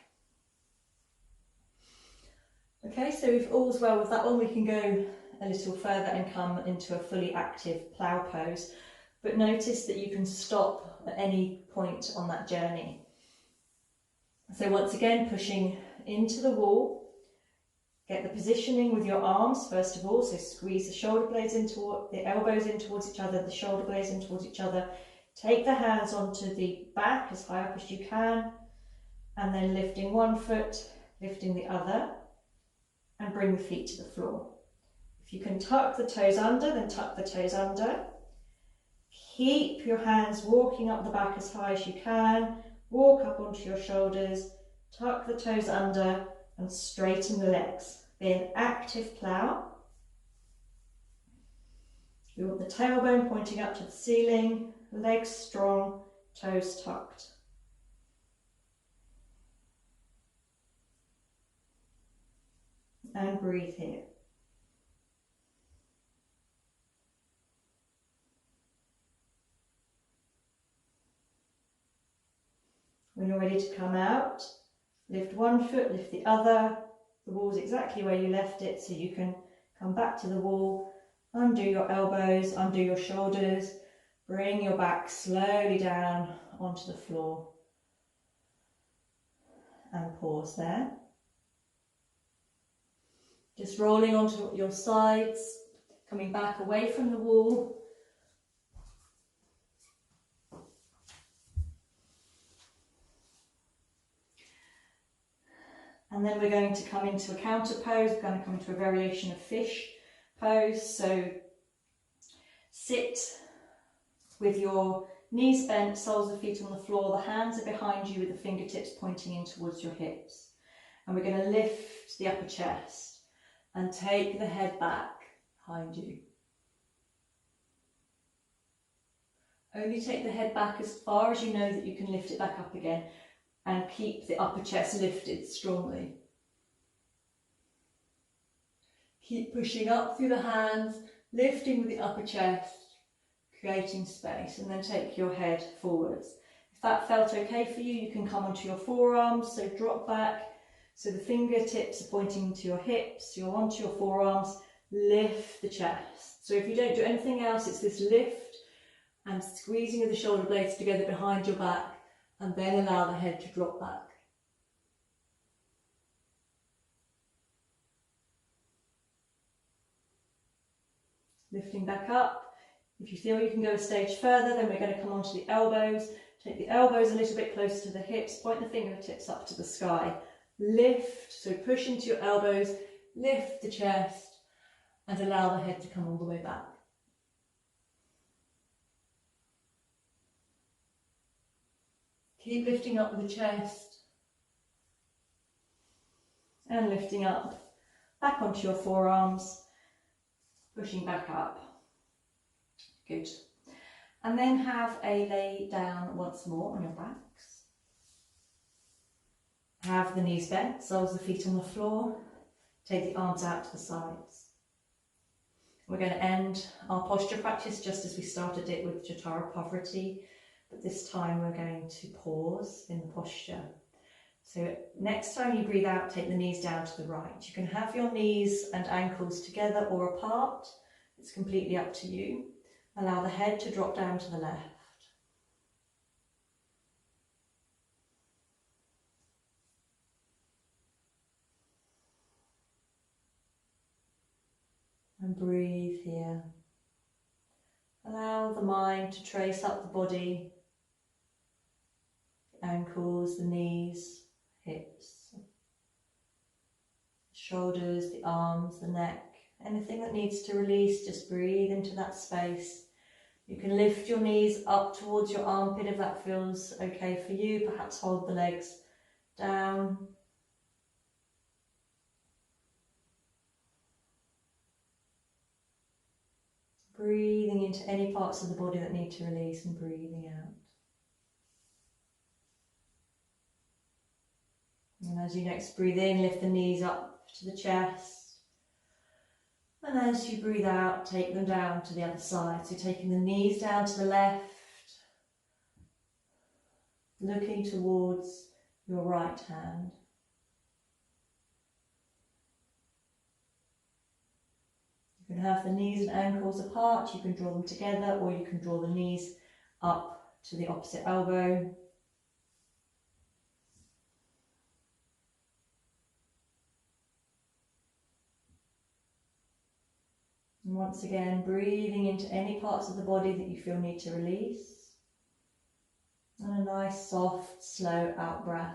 Okay, so if all's well with that one, we can go a little further and come into a fully active plough pose. But notice that you can stop at any point on that journey. So once again, pushing into the wall. Get the positioning with your arms first of all, so squeeze the shoulder blades into the elbows in towards each other, the shoulder blades in towards each other. Take the hands onto the back as high up as you can, and then lifting one foot, lifting the other, and bring the feet to the floor. If you can tuck the toes under, then tuck the toes under. Keep your hands walking up the back as high as you can, walk up onto your shoulders, tuck the toes under, and straighten the legs. Be an active plough. We want the tailbone pointing up to the ceiling, legs strong, toes tucked. And breathe here. When you're ready to come out, lift one foot, lift the other. The wall's exactly where you left it, so you can come back to the wall, undo your elbows, undo your shoulders, bring your back slowly down onto the floor and pause there. Just rolling onto your sides, coming back away from the wall. And then we're going to come into a counter pose. We're going to come into a variation of fish pose. So sit with your knees bent, soles of feet on the floor. The hands are behind you with the fingertips pointing in towards your hips. And we're going to lift the upper chest and take the head back behind you. Only take the head back as far as you know that you can lift it back up again, and keep the upper chest lifted strongly. Keep pushing up through the hands, lifting with the upper chest, creating space, and then take your head forwards. If that felt okay for you, you can come onto your forearms, so drop back, so the fingertips are pointing to your hips, you're onto your forearms, lift the chest. So if you don't do anything else, it's this lift and squeezing of the shoulder blades together behind your back, and then allow the head to drop back. Lifting back up. If you feel you can go a stage further, then we're going to come onto the elbows. Take the elbows a little bit closer to the hips, point the fingertips up to the sky. Lift, so push into your elbows, lift the chest, and allow the head to come all the way back. Keep lifting up with the chest and lifting up, back onto your forearms, pushing back up. Good. And then have a lay down once more on your backs. Have the knees bent, soles of the feet on the floor. Take the arms out to the sides. We're going to end our posture practice just as we started it with Jatara Pavriti. But this time we're going to pause in the posture. So next time you breathe out, take the knees down to the right. You can have your knees and ankles together or apart. It's completely up to you. Allow the head to drop down to the left. And breathe here. Allow the mind to trace up the body, the ankles, the knees, hips, shoulders, the arms, the neck. Anything that needs to release, just breathe into that space. You can lift your knees up towards your armpit if that feels okay for you. Perhaps hold the legs down. Breathing into any parts of the body that need to release and breathing out. And as you next breathe in, lift the knees up to the chest. And as you breathe out, take them down to the other side. So taking the knees down to the left, looking towards your right hand. You can have the knees and ankles apart, you can draw them together, or you can draw the knees up to the opposite elbow. And once again, breathing into any parts of the body that you feel need to release. And a nice, soft, slow out breath.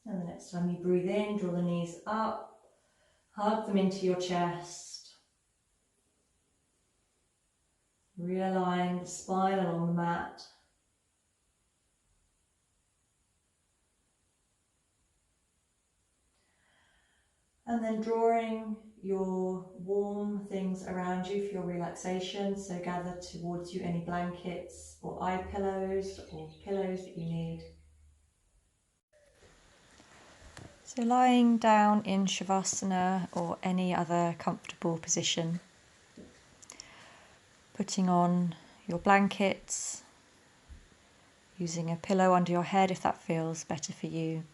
And the next time you breathe in, draw the knees up, hug them into your chest. Realign the spine along the mat. And then drawing your warm things around you for your relaxation. So gather towards you any blankets or eye pillows or pillows that you need. So lying down in Shavasana or any other comfortable position. Putting on your blankets, using a pillow under your head if that feels better for you.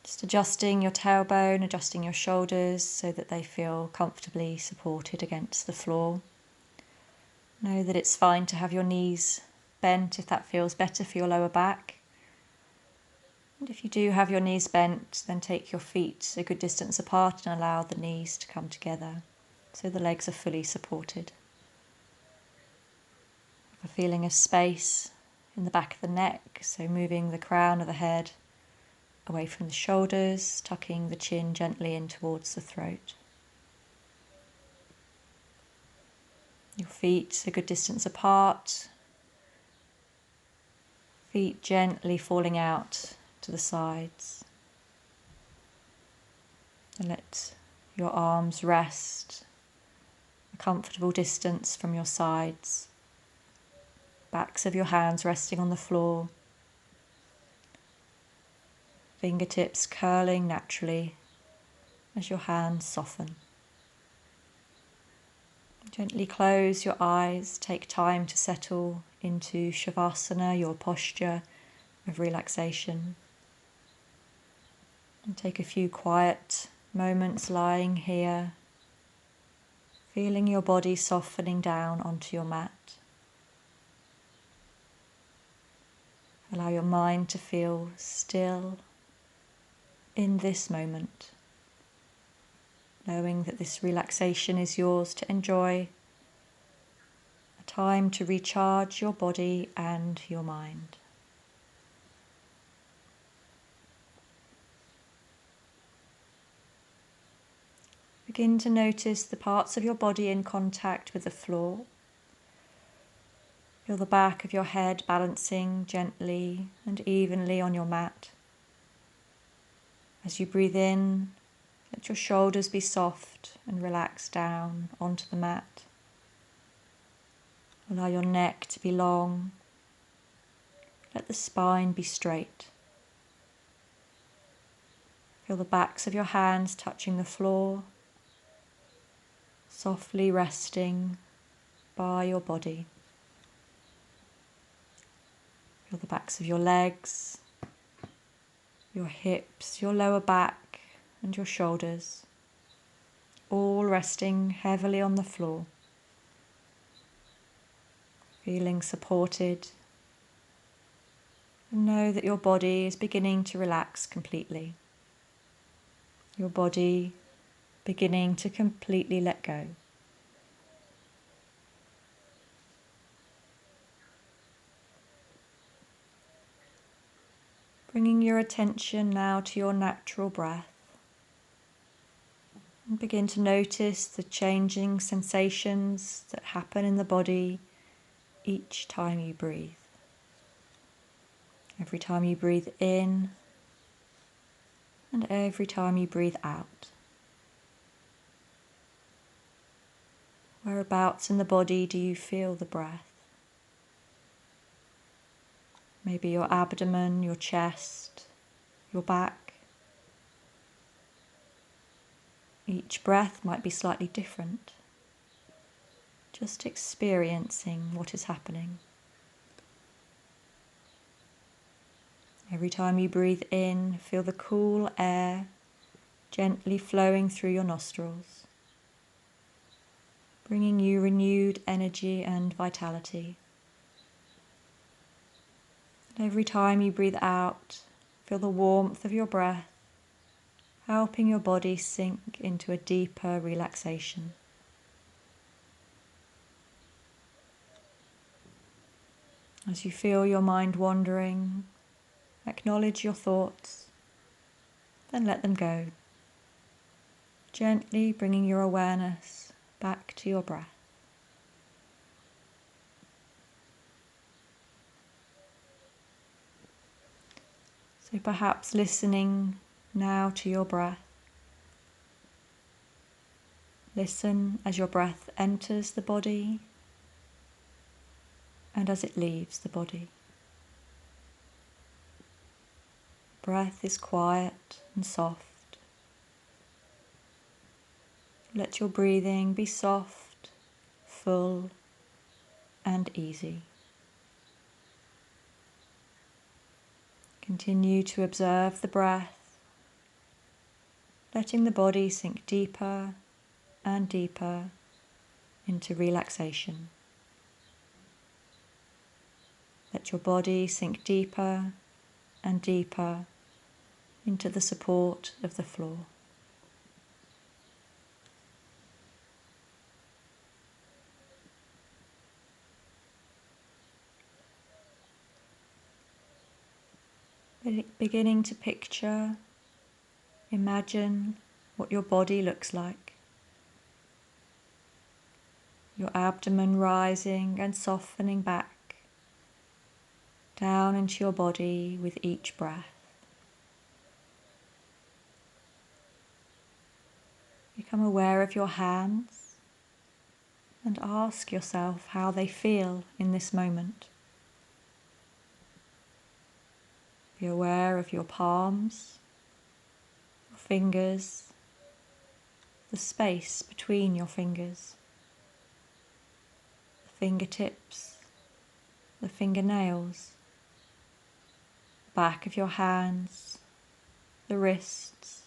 Just adjusting your tailbone, adjusting your shoulders so that they feel comfortably supported against the floor. Know that it's fine to have your knees bent if that feels better for your lower back. And if you do have your knees bent, then take your feet a good distance apart and allow the knees to come together so the legs are fully supported. A feeling of space in the back of the neck, so moving the crown of the head away from the shoulders, tucking the chin gently in towards the throat. Your feet a good distance apart, feet gently falling out to the sides. And let your arms rest a comfortable distance from your sides, backs of your hands resting on the floor, fingertips curling naturally as your hands soften. Gently close your eyes, take time to settle into Shavasana, your posture of relaxation. And take a few quiet moments lying here, feeling your body softening down onto your mat. Allow your mind to feel still in this moment, knowing that this relaxation is yours to enjoy, a time to recharge your body and your mind. Begin to notice the parts of your body in contact with the floor. Feel the back of your head balancing gently and evenly on your mat. As you breathe in, let your shoulders be soft and relax down onto the mat. Allow your neck to be long. Let the spine be straight. Feel the backs of your hands touching the floor, softly resting by your body. Feel the backs of your legs, your hips, your lower back and your shoulders, all resting heavily on the floor. Feeling supported. And know that your body is beginning to relax completely. Your body beginning to completely let go. Bringing your attention now to your natural breath. And begin to notice the changing sensations that happen in the body each time you breathe. Every time you breathe in and every time you breathe out. Whereabouts in the body do you feel the breath? Maybe your abdomen, your chest, your back. Each breath might be slightly different. Just experiencing what is happening. Every time you breathe in, feel the cool air gently flowing through your nostrils, bringing you renewed energy and vitality. And every time you breathe out, feel the warmth of your breath, helping your body sink into a deeper relaxation. As you feel your mind wandering, acknowledge your thoughts, then let them go, gently bringing your awareness back to your breath. So perhaps listening now to your breath. Listen as your breath enters the body and as it leaves the body. Breath is quiet and soft. Let your breathing be soft, full, and easy. Continue to observe the breath, letting the body sink deeper and deeper into relaxation. Let your body sink deeper and deeper into the support of the floor. Beginning to picture, imagine what your body looks like. Your abdomen rising and softening back down into your body with each breath. Become aware of your hands and ask yourself how they feel in this moment. Be aware of your palms, your fingers, the space between your fingers, the fingertips, the fingernails, the back of your hands, the wrists,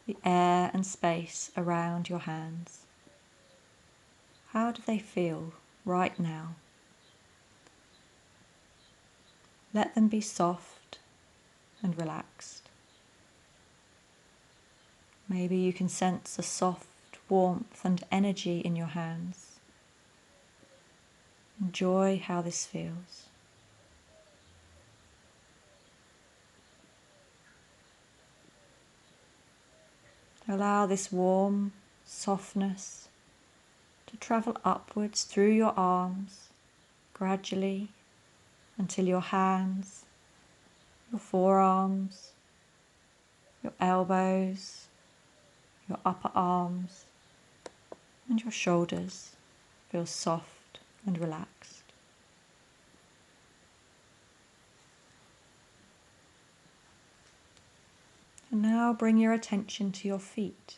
the air and space around your hands. How do they feel right now? Let them be soft and relaxed. Maybe you can sense a soft warmth and energy in your hands. Enjoy how this feels. Allow this warm softness to travel upwards through your arms gradually until your hands, your forearms, your elbows, your upper arms and your shoulders feel soft and relaxed. And now bring your attention to your feet.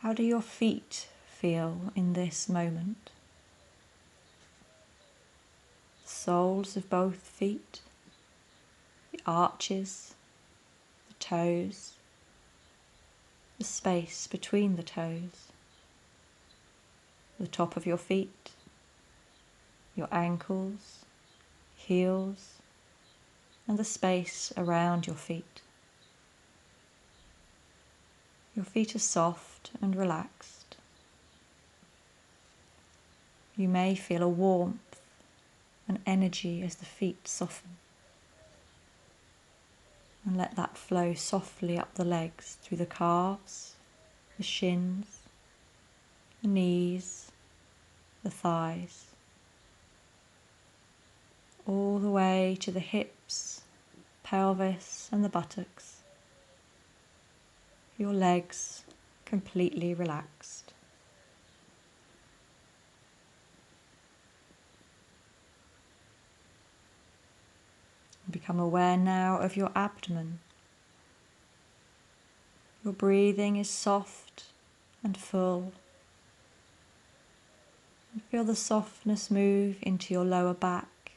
How do your feet feel in this moment? The soles of both feet, the arches, the toes, the space between the toes, the top of your feet, your ankles, heels, and the space around your feet. Your feet are soft and relaxed. You may feel a warmth and energy as the feet soften. And let that flow softly up the legs, through the calves, the shins, the knees, the thighs, all the way to the hips, pelvis and the buttocks. Your legs completely relaxed. Become aware now of your abdomen. Your breathing is soft and full. And feel the softness move into your lower back,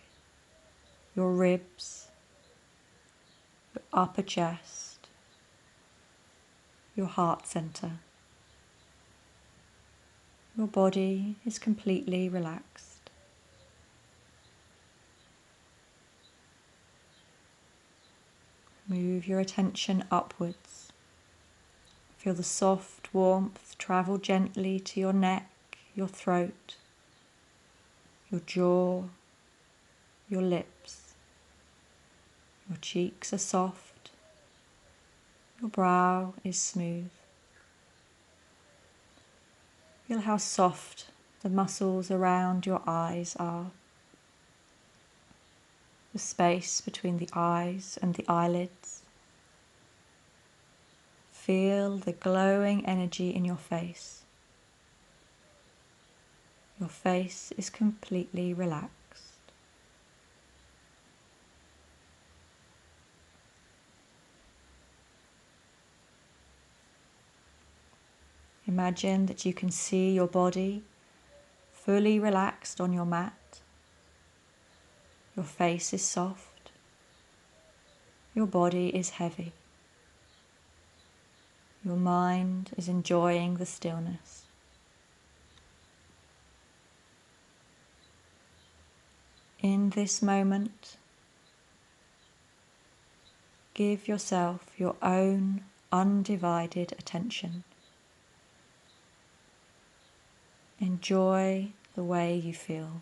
your ribs, your upper chest, your heart center. Your body is completely relaxed. Move your attention upwards. Feel the soft warmth travel gently to your neck, your throat, your jaw, your lips. Your cheeks are soft. Your brow is smooth. Feel how soft the muscles around your eyes are. The space between the eyes and the eyelids. Feel the glowing energy in your face. Your face is completely relaxed. Imagine that you can see your body fully relaxed on your mat. Your face is soft. Your body is heavy. Your mind is enjoying the stillness. In this moment, Give yourself your own undivided attention. Enjoy the way you feel.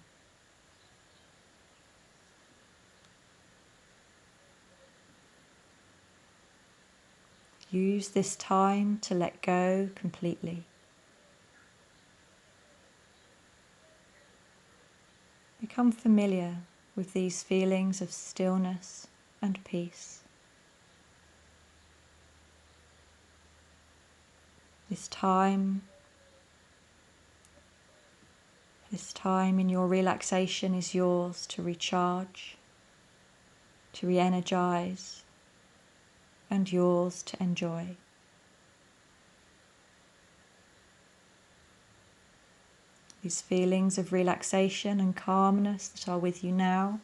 Use this time to let go completely. Become familiar with these feelings of stillness and peace. This time in your relaxation is yours to recharge, to re-energize, and yours to enjoy. These feelings of relaxation and calmness that are with you now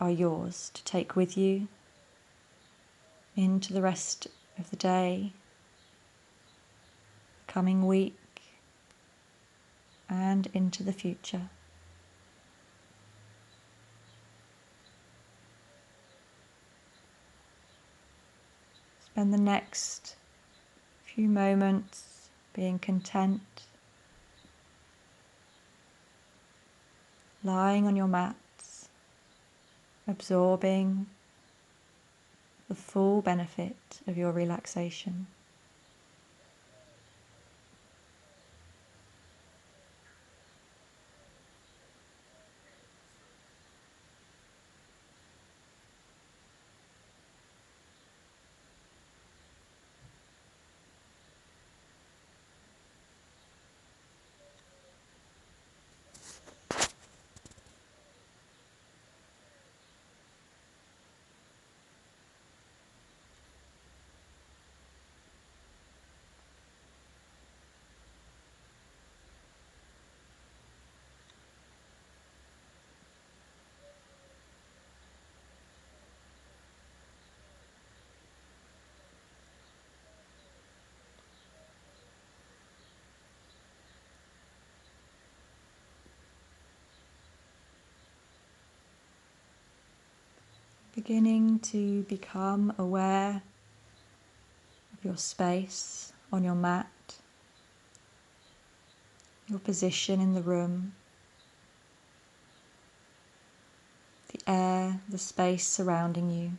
are yours to take with you into the rest of the day, coming week, and into the future. Spend the next few moments being content, lying on your mats, absorbing the full benefit of your relaxation. Beginning to become aware of your space on your mat, your position in the room, the air, the space surrounding you,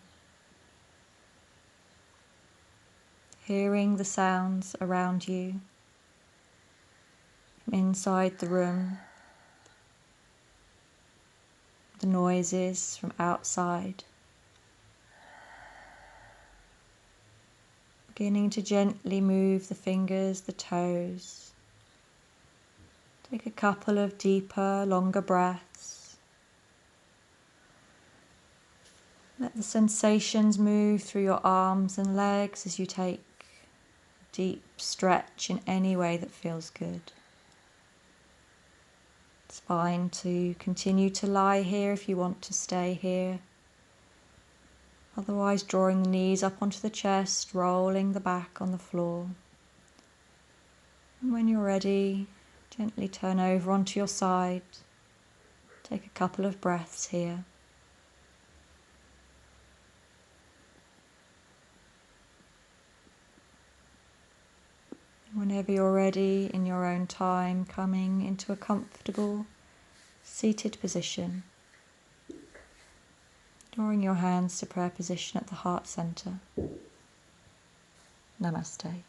hearing the sounds around you from inside the room, the noises from outside. Beginning to gently move the fingers, the toes. Take a couple of deeper, longer breaths. Let the sensations move through your arms and legs as you take a deep stretch in any way that feels good. It's fine to continue to lie here if you want to stay here. Otherwise, drawing the knees up onto the chest, rolling the back on the floor. And when you're ready, gently turn over onto your side. Take a couple of breaths here. Whenever you're ready, in your own time, coming into a comfortable seated position. Drawing your hands to prayer position at the heart center. Namaste.